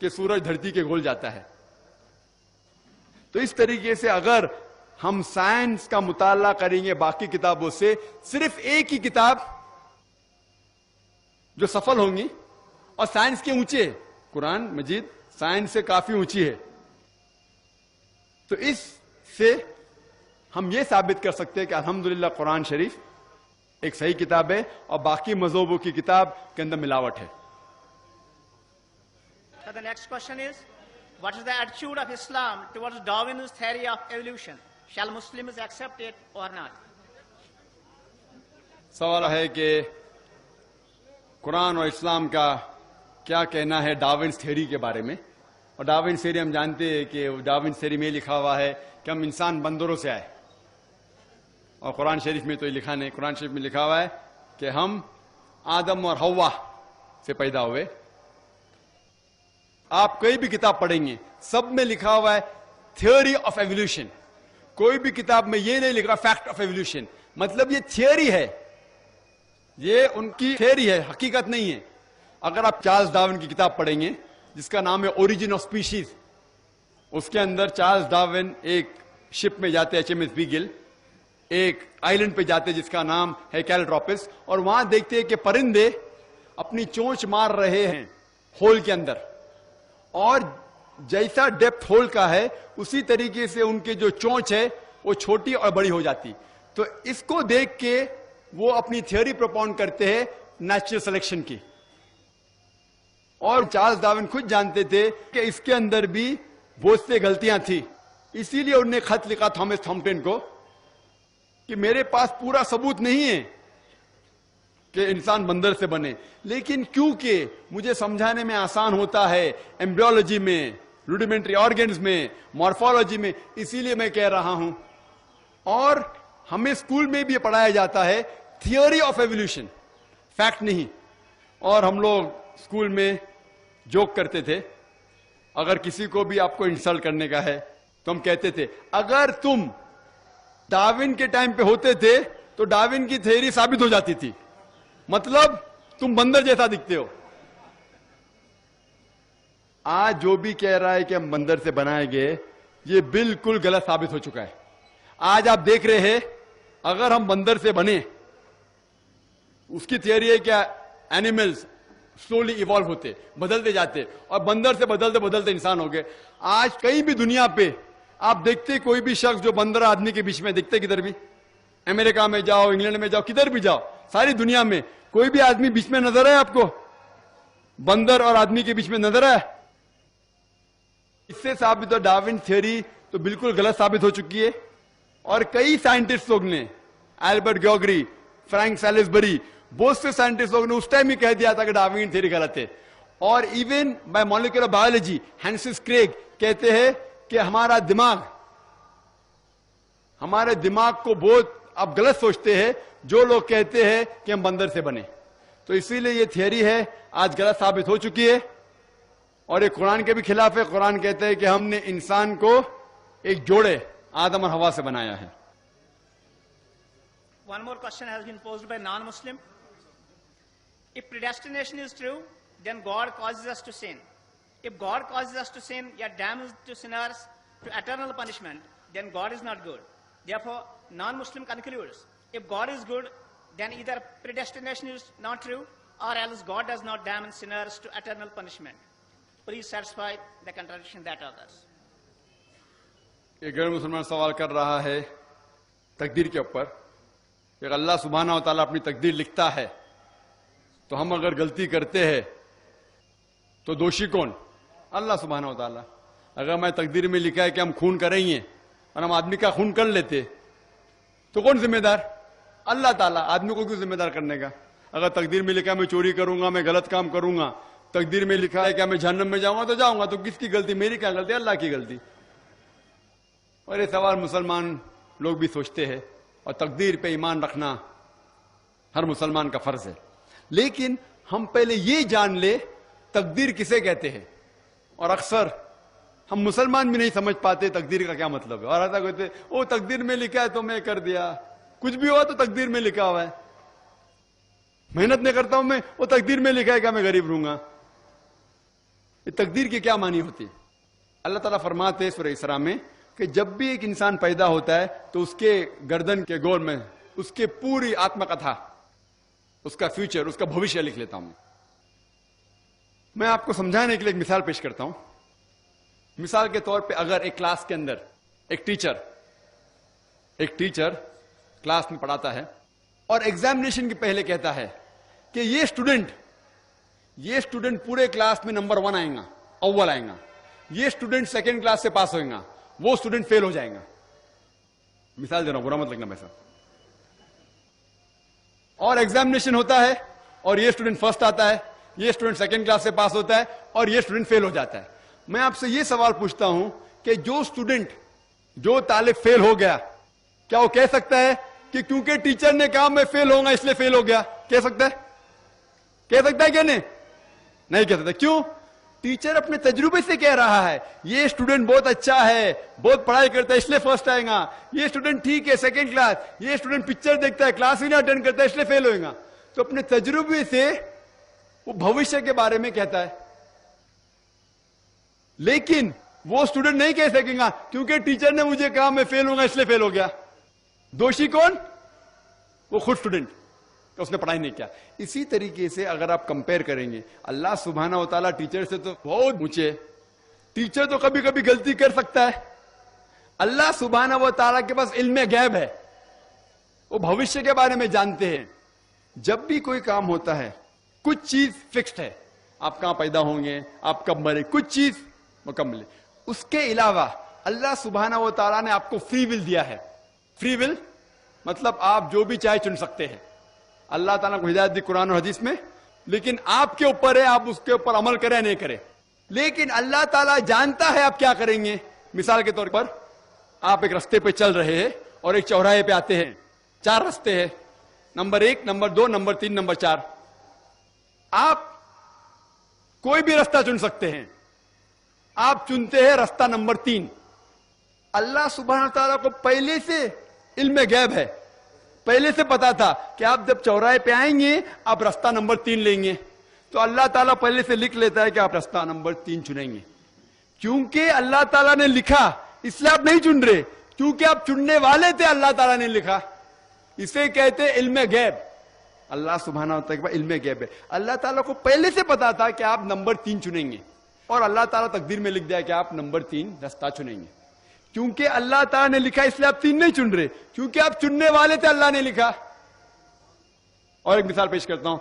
Speaker 5: کہ سورج دھرتی کے گول جاتا ہے. تو اس طریقے سے اگر ہم سائنس کا مطالعہ کریں گے باقی کتابوں سے، صرف ایک ہی کتاب جو سفل ہوں گی اور سائنس کے اونچے، قرآن مجید سائنس سے کافی اونچی ہے. تو اس سے ہم یہ ثابت کر سکتے ہیں کہ الحمدللہ قرآن شریف ایک صحیح کتاب ہے اور باقی مذہبوں کی کتاب کے اندر ملاوٹ ہے.
Speaker 6: So the next question is, what is the attitude of Islam towards Darwin's theory of evolution? Shall Muslims accept it or not?
Speaker 5: سوال ہے کہ قرآن اور اسلام کا کیا کہنا ہے ڈاروینس تھیوری کے بارے میں. اور ڈاروینس تھیوری ہم جانتے ہیں کہ ڈاروینس تھیوری میں لکھا ہوا ہے کہ ہم انسان بندروں سے آئے، اور قرآن شریف میں تو یہ لکھا نہیں. قرآن شریف میں لکھا ہوا ہے کہ ہم آدم اور حوا سے پیدا ہوئے. آپ کوئی بھی کتاب پڑھیں گے سب میں لکھا ہوا ہے تھیوری آف ایولیوشن. کوئی بھی کتاب میں یہ نہیں لکھ رہا فیکٹ آف ایولیوشن. مطلب یہ تھیوری ہے، یہ ان کی تھیوری ہے، حقیقت نہیں ہے. اگر آپ چارلز ڈارون کی کتاب پڑھیں گے جس کا نام ہے اوریجن آف اسپیشیز، اس کے اندر چارلز ڈارون ایک شپ میں جاتے HMS بیگل، ایک آئیلینڈ پہ جاتے جس کا نام ہے کیلٹراپس، اور وہاں دیکھتے ہیں کہ پرندے اپنی چونچ مار رہے ہیں ہول کے اندر، اور جیسا ڈیپتھ ہول کا ہے اسی طریقے سے ان کے جو چونچ ہے وہ چھوٹی اور بڑی ہو جاتی. تو اس کو دیکھ کے وہ اپنی تھیوری پروپاؤنڈ کرتے ہیں نیچرل سلیکشن کی. اور چارلز ڈارون خود جانتے تھے کہ اس کے اندر بھی بہت سے غلطیاں تھیں، اسی لیے انہوں نے خط لکھا تھامس تھامپٹن کو کہ میرے پاس پورا ثبوت نہیں ہے کہ انسان بندر سے بنے، لیکن کیونکہ مجھے سمجھانے میں آسان ہوتا ہے ایمبریولوجی میں، روڈیمنٹری آرگنز میں، مارفولوجی میں، اسی لیے میں کہہ رہا ہوں. اور ہمیں اسکول میں بھی پڑھایا جاتا ہے تھیوری آف ایولیوشن، فیکٹ نہیں. اور ہم لوگ اسکول میں جوک کرتے تھے، اگر کسی کو بھی آپ کو انسلٹ کرنے کا ہے تو ہم کہتے تھے اگر تم ڈارون کے ٹائم پہ ہوتے تھے تو ڈارون کی تھیوری ثابت ہو جاتی تھی، مطلب تم بندر جیسا دکھتے ہو. آج جو بھی کہہ رہا ہے کہ ہم بندر سے بنائے گئے یہ بالکل غلط ثابت ہو چکا ہے. آج آپ دیکھ رہے ہیں اگر ہم بندر سے بنے، اس کی تھیوری ہے کہ اینیملز سلولی ایوالو ہوتے، بدلتے جاتے، اور بندر سے بدلتے بدلتے انسان ہو گئے. آج کہیں بھی دنیا پہ آپ دیکھتے کوئی بھی شخص جو بندر آدمی کے بیچ میں دکھتے، کدھر بھی امریکہ میں جاؤ، انگلینڈ میں جاؤ، کدھر بھی جاؤ، ساری دنیا میں کوئی بھی آدمی بیچ میں نظر ہے آپ کو؟ بندر اور آدمی کے بیچ میں نظر ہے؟ اس سے ثابت ہو ڈارون تھیوری تو بالکل غلط ثابت ہو چکی ہے. اور کئی سائنٹسٹ لوگ نے، البرٹ گیوگری، فرینک سیلزبری، بہت سے سائنٹسٹ لوگ نے اس ٹائم ہی کہہ دیا تھا کہ ڈارون تھیوری غلط ہے. اور ایون بائی مالیکولر بایولوجی ہینسس کریگ کہتے ہیں کہ ہمارے دماغ کو بہت آپ غلط سوچتے ہیں جو لوگ کہتے ہیں کہ ہم بندر سے بنے. تو اسی لیے یہ تھیوری ہے آج غلط ثابت ہو چکی ہے، اور یہ قرآن کے بھی خلاف ہے. قرآن کہتے ہیں کہ ہم نے انسان کو ایک جوڑے آدم اور حوا سے بنایا ہے.
Speaker 6: One more question has been posed by non-Muslim. If predestination is true, then God causes us to sin. If God causes us to sin, yet damns to sinners to eternal punishment, then God is not good. Therefore, non-Muslim concludes, if God is good, then either predestination is not true, or else God does not damn sinners to eternal punishment. Please satisfy the contradiction that others.
Speaker 5: ایک غیر مسلمان سوال کر رہا ہے تقدیر کے اوپر کہ اللہ سبحانہ و تعالیٰ اپنی تقدیر لکھتا ہے تو ہم اگر غلطی کرتے ہیں تو دوشی کون؟ اللہ سبحانہ و تعالیٰ. اگر میں تقدیر میں لکھا ہے کہ ہم خون کریں گے اور ہم آدمی کا خون کر لیتے تو کون ذمہ دار؟ اللہ تعالیٰ. آدمی کو کیوں ذمہ دار کرنے کا؟ اگر تقدیر میں لکھا ہے میں چوری کروں گا، میں غلط کام کروں گا، تقدیر میں لکھا ہے کہ میں جہنم میں جاؤں گا تو جاؤں گا، تو کس کی غلطی؟ میری کیا غلطی؟ اللہ کی غلطی. اور یہ سوال مسلمان لوگ بھی سوچتے ہیں، اور تقدیر پہ ایمان رکھنا ہر مسلمان کا فرض ہے. لیکن ہم پہلے یہ جان لے تقدیر کسے کہتے ہیں. اور اکثر ہم مسلمان بھی نہیں سمجھ پاتے تقدیر کا کیا مطلب ہے، اور ایسا کہتے ہیں وہ تقدیر میں لکھا ہے تو میں کر دیا، کچھ بھی ہوا تو تقدیر میں لکھا ہوا ہے. محنت نہیں کرتا ہوں میں، وہ تقدیر میں لکھا ہے کہ میں غریب رہوں گا. یہ تقدیر کی کیا معنی ہوتی ہے؟ اللہ تعالیٰ فرماتے ہیں سورہ اسراء میں کہ جب بھی ایک انسان پیدا ہوتا ہے تو اس کے گردن کے گول میں اس کے پوری آتما کتھا، اس کا فیوچر، اس کا بھوشیہ لکھ لیتا ہوں. میں آپ کو سمجھانے کے لیے ایک مثال پیش کرتا ہوں. مثال کے طور پہ اگر ایک کلاس کے اندر ایک ٹیچر کلاس میں پڑھاتا ہے اور ایگزامینیشن کے پہلے کہتا ہے کہ یہ اسٹوڈنٹ پورے کلاس میں نمبر 1 آئے گا، اول آئے گا، یہ اسٹوڈنٹ سیکنڈ کلاس سے پاس ہوئے گا، وہ اسٹوڈنٹ فیل ہو جائے گا. مثال دے رہا ہوں، برا مت لگنا ویسا. اور ایگزامینیشن ہوتا ہے اور یہ اسٹوڈنٹ فرسٹ آتا ہے، یہ اسٹوڈنٹ سیکنڈ کلاس سے پاس ہوتا ہے اور یہ اسٹوڈنٹ فیل ہو جاتا ہے. میں آپ سے یہ سوال پوچھتا ہوں کہ جو طالب فیل ہو گیا، کیا وہ کہہ سکتا ہے کہ کیونکہ ٹیچر نے کہا میں فیل ہوں گا اس لیے فیل ہو گیا؟ کہہ سکتا ہے کہ نہیں کہہ سکتا. کیوں؟ ٹیچر اپنے تجربے سے کہہ رہا ہے یہ اسٹوڈنٹ بہت اچھا ہے، بہت پڑھائی کرتا ہے اس لیے فرسٹ آئے گا، یہ اسٹوڈنٹ ٹھیک ہے سیکنڈ کلاس، یہ اسٹوڈنٹ پکچر دیکھتا ہے کلاس ہی نہ اٹینڈ کرتا ہے اس لیے فیل ہوئے گا. تو اپنے تجربے سے وہ بھوشیہ کے بارے میں کہتا ہے. لیکن وہ اسٹوڈنٹ نہیں کہہ سکے گا کیونکہ ٹیچر نے مجھے کہا میں فیل ہوں گا اس لیے فیل ہو گیا. دوشی کون؟ وہ خود اسٹوڈنٹ، اس نے پڑھائی نہیں کیا. اسی طریقے سے اگر آپ کمپیئر کریں گے، اللہ سبحانہ و تعالیٰ ٹیچر سے تو بہت اونچے. ٹیچر تو کبھی کبھی غلطی کر سکتا ہے. اللہ سبحانہ و تعالیٰ کے پاس علم غیب ہے، وہ بھوشیہ کے بارے میں جانتے ہیں. جب بھی کوئی کام ہوتا ہے کچھ چیز فکسڈ ہے، آپ کہاں پیدا ہوں گے، آپ کب مرے، کچھ چیز مکمل ہے. اس کے علاوہ اللہ سبحانہ و تعالیٰ نے آپ کو فری ول دیا ہے. فری ول مطلب آپ جو بھی چاہے چن سکتے ہیں. اللہ تعالیٰ کو ہدایت دی قرآن اور حدیث میں، لیکن آپ کے اوپر ہے آپ اس کے اوپر عمل کریں نہیں کریں. لیکن اللہ تعالیٰ جانتا ہے آپ کیا کریں گے. مثال کے طور پر آپ ایک رستے پہ چل رہے ہیں اور ایک چوراہے پہ آتے ہیں، 4 رستے ہیں، نمبر 1، نمبر 2، نمبر 3، نمبر 4. آپ کوئی بھی رستہ چن سکتے ہیں. آپ چنتے ہیں رستہ نمبر 3. اللہ سبحانہ تعالیٰ کو پہلے سے علم غیب ہے، پہلے سے پتا تھا کہ آپ جب چوراہے پہ آئیں گے آپ رستہ نمبر 3 لیں گے. تو اللہ تعالیٰ پہلے سے لکھ لیتا ہے کہ آپ رستہ نمبر 3 چنیں گے. کیونکہ اللہ تعالیٰ نے لکھا اس لیے آپ نہیں چن رہے، کیونکہ آپ چننے والے تھے، اللہ تعالیٰ نے لکھا. اسے کہتے علم غیب. اللہ سبحانہ و تعالیٰ علم غیب ہے. اللہ تعالیٰ کو پہلے سے پتا تھا کہ آپ نمبر 3 چنیں گے، اور اللہ تعالیٰ تقدیر میں لکھ دیا کہ آپ نمبر 3 رستہ چنیں گے. کیونکہ اللہ تعالیٰ نے لکھا اس لیے آپ 3 نہیں چن رہے، کیونکہ آپ چننے والے تھے، اللہ نے لکھا. اور ایک مثال پیش کرتا ہوں.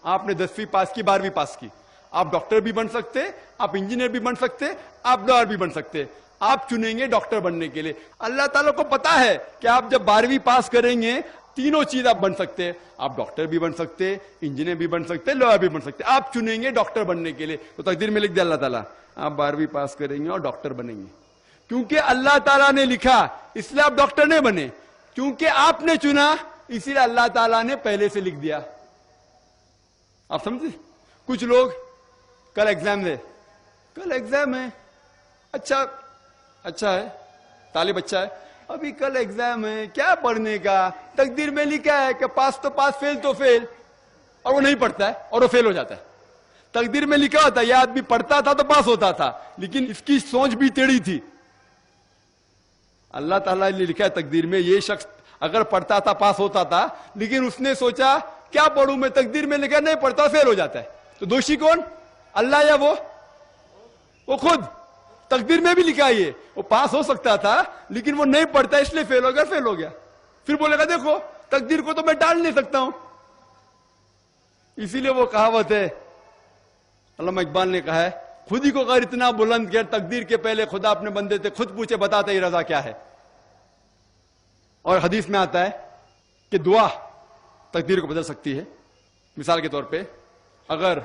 Speaker 5: آپ نے 10ویں پاس کی، 12ویں پاس کی، آپ ڈاکٹر بھی بن سکتے، آپ انجینئر بھی بن سکتے، آپ لائر بھی بن سکتے. آپ چنیں گے ڈاکٹر بننے کے لیے. اللہ تعالیٰ کو پتا ہے کہ آپ جب 12ویں پاس کریں گے تینوں چیز آپ بن سکتے، آپ ڈاکٹر بھی بن سکتے، انجینئر بھی بن سکتے، لائر بھی بن سکتے. آپ چنیں گے ڈاکٹر بننے کے لیے. تو تقدیر میں لکھ دیا اللہ تعالیٰ آپ 12ویں پاس کریں گے اور ڈاکٹر بنیں گے. کیونکہ اللہ تعالیٰ نے لکھا اس لیے آپ ڈاکٹر نہیں بنے، کیونکہ آپ نے چنا اسی لیے اللہ تعالیٰ نے پہلے سے لکھ دیا. آپ سمجھے؟ کچھ لوگ کل ایگزام ہے، اچھا ہے، طالب اچھا ہے، ابھی کل ایگزام ہے، کیا پڑھنے کا، تقدیر میں لکھا ہے کہ پاس تو پاس، فیل تو فیل، اور وہ نہیں پڑھتا ہے اور وہ فیل ہو جاتا ہے. تقدیر میں لکھا ہوتا ہے یہ آدمی پڑھتا تھا تو پاس ہوتا تھا، لیکن اس کی سوچ بھی ٹیڑھی تھی. اللہ تعالیٰ نے لکھا ہے تقدیر میں یہ شخص اگر پڑھتا تھا پاس ہوتا تھا، لیکن اس نے سوچا کیا پڑھوں میں، تقدیر میں لکھا نہیں پڑھتا فیل ہو جاتا ہے. تو دوشی کون؟ اللہ یا وہ خود؟ تقدیر میں بھی لکھا یہ وہ پاس ہو سکتا تھا لیکن وہ نہیں پڑھتا اس لیے فیل ہو گیا. پھر بولے گا دیکھو تقدیر کو تو میں ٹال نہیں سکتا ہوں. اسی لیے وہ کہاوت ہے، علامہ اقبال نے کہا ہے، خود ہی کو غیر اتنا بلند کر، تقدیر کے پہلے خدا اپنے بندے سے خود پوچھے بتاتا ہی رضا کیا ہے. اور حدیث میں آتا ہے کہ دعا تقدیر کو بدل سکتی ہے. مثال کے طور پہ اگر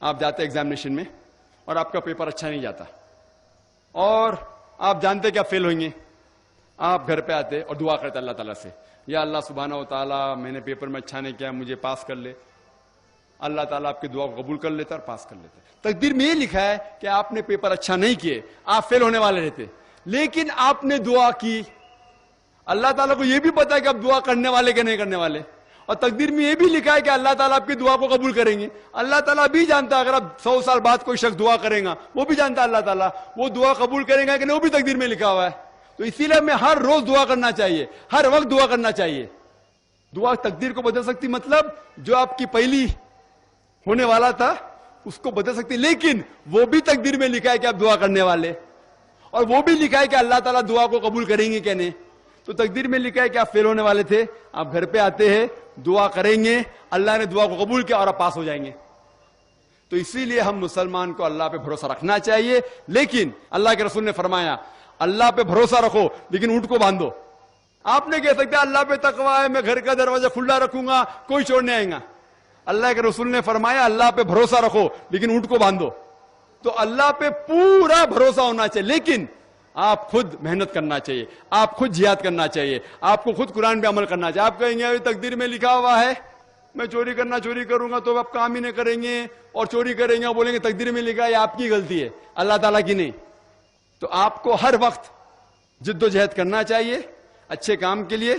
Speaker 5: آپ جاتے ایگزامینیشن میں اور آپ کا پیپر اچھا نہیں جاتا اور آپ جانتے کہ آپ فیل ہوئیں گے، آپ گھر پہ آتے اور دعا کرتے اللہ تعالیٰ سے، یا اللہ سبحانہ و تعالیٰ میں نے پیپر میں اچھا نہیں کیا، مجھے پاس کر لے. اللہ تعالیٰ آپ کی دعا کو قبول کر لیتا اور پاس کر لیتا. تقدیر میں یہ لکھا ہے کہ آپ نے پیپر اچھا نہیں کیے، آپ فیل ہونے والے رہتے، لیکن آپ نے دعا کی. اللہ تعالیٰ کو یہ بھی پتا ہے کہ آپ دعا کرنے والے کہ نہیں کرنے والے، اور تقدیر میں یہ بھی لکھا ہے کہ اللہ تعالیٰ آپ کی دعا کو قبول کریں گے. اللہ تعالیٰ بھی جانتا ہے اگر اب 100 سال بعد کوئی شخص دعا کرے گا, وہ بھی جانتا ہے اللہ تعالیٰ وہ دعا قبول کرے گا کہ نہیں, وہ بھی تقدیر میں لکھا ہوا ہے. تو اسی لیے ہمیں ہر روز دعا کرنا چاہیے, ہر وقت دعا کرنا چاہیے. دعا تقدیر کو بدل سکتی, مطلب جو آپ کی پہلی ہونے والا تھا اس کو بدل سکتی, لیکن وہ بھی تقدیر میں لکھا ہے کہ آپ دعا کرنے والے, اور وہ بھی لکھا ہے کہ اللہ تعالیٰ دعا کو قبول کریں گے کہ نہیں. تو تقدیر میں لکھا ہے کہ آپ فیل ہونے والے تھے, آپ گھر پہ آتے ہیں, دعا کریں گے, اللہ نے دعا کو قبول کیا اور آپ پاس ہو جائیں گے. تو اسی لیے ہم مسلمان کو اللہ پہ بھروسہ رکھنا چاہیے. لیکن اللہ کے رسول نے فرمایا اللہ پہ بھروسہ رکھو لیکن اونٹ کو باندھو. آپ نے کہہ سکتے اللہ پہ تقویٰ ہے, میں گھر کا دروازہ کھلا رکھوں گا, کوئی چور نہیں آئے گا. اللہ کے رسول نے فرمایا اللہ پہ بھروسہ رکھو لیکن اونٹ کو باندھو. تو اللہ پہ پورا بھروسہ ہونا چاہیے, لیکن آپ خود محنت کرنا چاہیے, آپ خود جہاد کرنا چاہیے, آپ کو خود قرآن پہ عمل کرنا چاہیے. آپ کہیں گے ابھی تقدیر میں لکھا ہوا ہے میں چوری کروں گا, تو آپ کام ہی نہیں کریں گے اور چوری کریں گے اور بولیں گے تقدیر میں لکھا ہے, آپ کی غلطی ہے, اللہ تعالیٰ کی نہیں. تو آپ کو ہر وقت جد و جہد کرنا چاہیے اچھے کام کے لیے.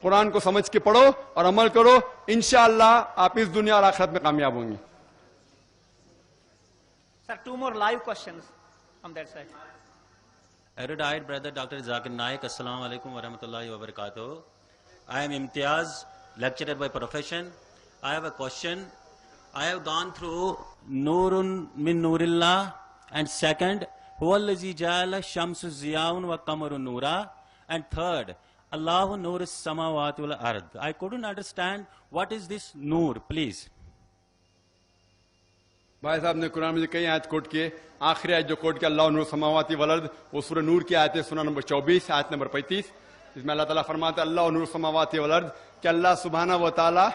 Speaker 5: قرآن کو سمجھ کے پڑھو اور عمل کرو, انشاءاللہ آپ اس دنیا اور آخرت میں کامیاب ہوں گے.
Speaker 6: Sir, 2 more live questions from that side.
Speaker 7: Erudite brother Dr. Zakir Naik, Assalamu alaikum wa rahmatullahi wa barakatuh. I am Imtiaz, lecturer by profession. I have a question. I have gone through Nurun min Nurillah, and second, Huwallazi ja'ala shamsu ziyaun wa qamaru nura, and third, Allahu nur samawati wal ard. I couldn't understand what is this nur, please.
Speaker 5: بھائی صاحب نے قرآن میں کئی آیت کوٹ کیے, آخری آیت جو کوٹ کیا اللہ نور سماواتی والارض, وہ سورہ نور کی آیت ہے, سورہ نمبر 24 آیت نمبر 35, جس میں اللہ تعالیٰ فرماتا ہے اللہ نور سماواتی والارض, کہ اللہ سبحانہ و تعالیٰ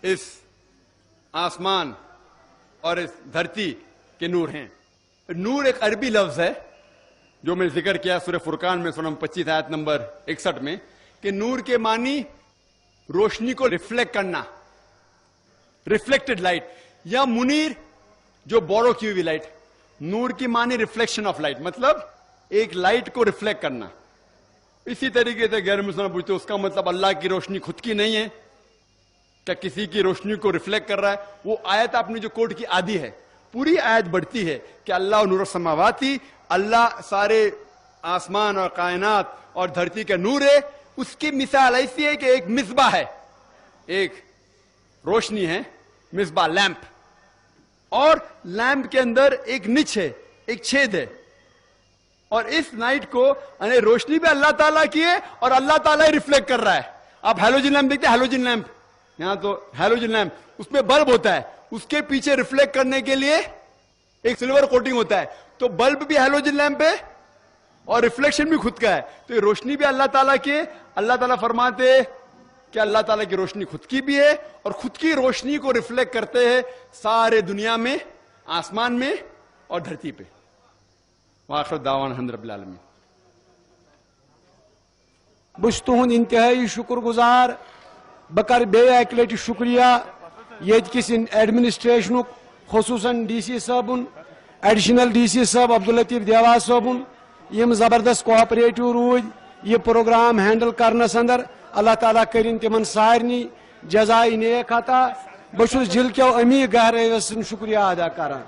Speaker 5: اس آسمان اور اس دھرتی کے نور ہیں. نور ایک عربی لفظ ہے جو میں ذکر کیا سورہ فرقان میں سورہ نمبر 25 آیت نمبر 61 میں, کہ نور کے معنی روشنی کو ریفلیکٹ کرنا, ریفلیکٹڈ لائٹ, یا منیر جو بورو کی ہوئی لائٹ. نور کی معنی ریفلیکشن آف لائٹ, مطلب ایک لائٹ کو ریفلیکٹ کرنا. اسی طریقے سے غیر مسلمان پوچھتے اس کا مطلب اللہ کی روشنی خود کی نہیں ہے, کیا کسی کی روشنی کو ریفلیکٹ کر رہا ہے؟ وہ آیت آپ نے جو کوٹ کی آدھی ہے, پوری آیت بڑھتی ہے کہ اللہ نور السماواتی, اللہ سارے آسمان اور کائنات اور دھرتی کا نور ہے. اس کی مثال ایسی ہے کہ ایک مصباح ہے, ایک روشنی ہے, مصباح لیمپ, اور لیمپ کے اندر ایک نچ ہے, ایک چھید ہے, اور اس لائٹ کو یعنی روشنی بھی اللہ تعالیٰ کی ہے اور اللہ تعالیٰ ریفلیکٹ کر رہا ہے. آپ ہیلوجن لیمپ دیکھتے ہیں, ہیلوجن لیمپ, یہاں تو ہیلوجن لیمپ, اس میں بلب ہوتا ہے, اس کے پیچھے ریفلیکٹ کرنے کے لیے ایک سلور کوٹنگ ہوتا ہے. تو بلب بھی ہیلوجن لیمپ ہے اور ریفلیکشن بھی خود کا ہے. تو یہ روشنی بھی اللہ تعالیٰ کی ہے. اللہ تعالیٰ فرماتے کہ اللہ تعالیٰ کی روشنی خود کی بھی ہے, اور خود کی روشنی کو ریفلیکٹ کرتے ہیں سارے دنیا میں, آسمان میں اور دھرتی پہ. وآخر دعوانا الحمد رب العالمین.
Speaker 2: بس تہند انتہائی شکر گزار. بکر بیٚیہِ اکہِ لٹہِ شکریہ ییٚتہِ کِس ایڈمنسٹریشنُک, خصوٗصاً ڈی سی صٲبُن, ایڈیشنل ڈی سی صٲب عبداللطیف دیوا صٲبُن, یِم زبردست کوآپریٹو روٗدۍ یہ پروگرام ہینڈل کرنس اندر. اللہ تعالیٰ کرن تمن سارنی جزائے نیک عطا. بہٕ چھُس دِل کیو امی گہرٲیو سۭتۍ شکریہ ادا کران.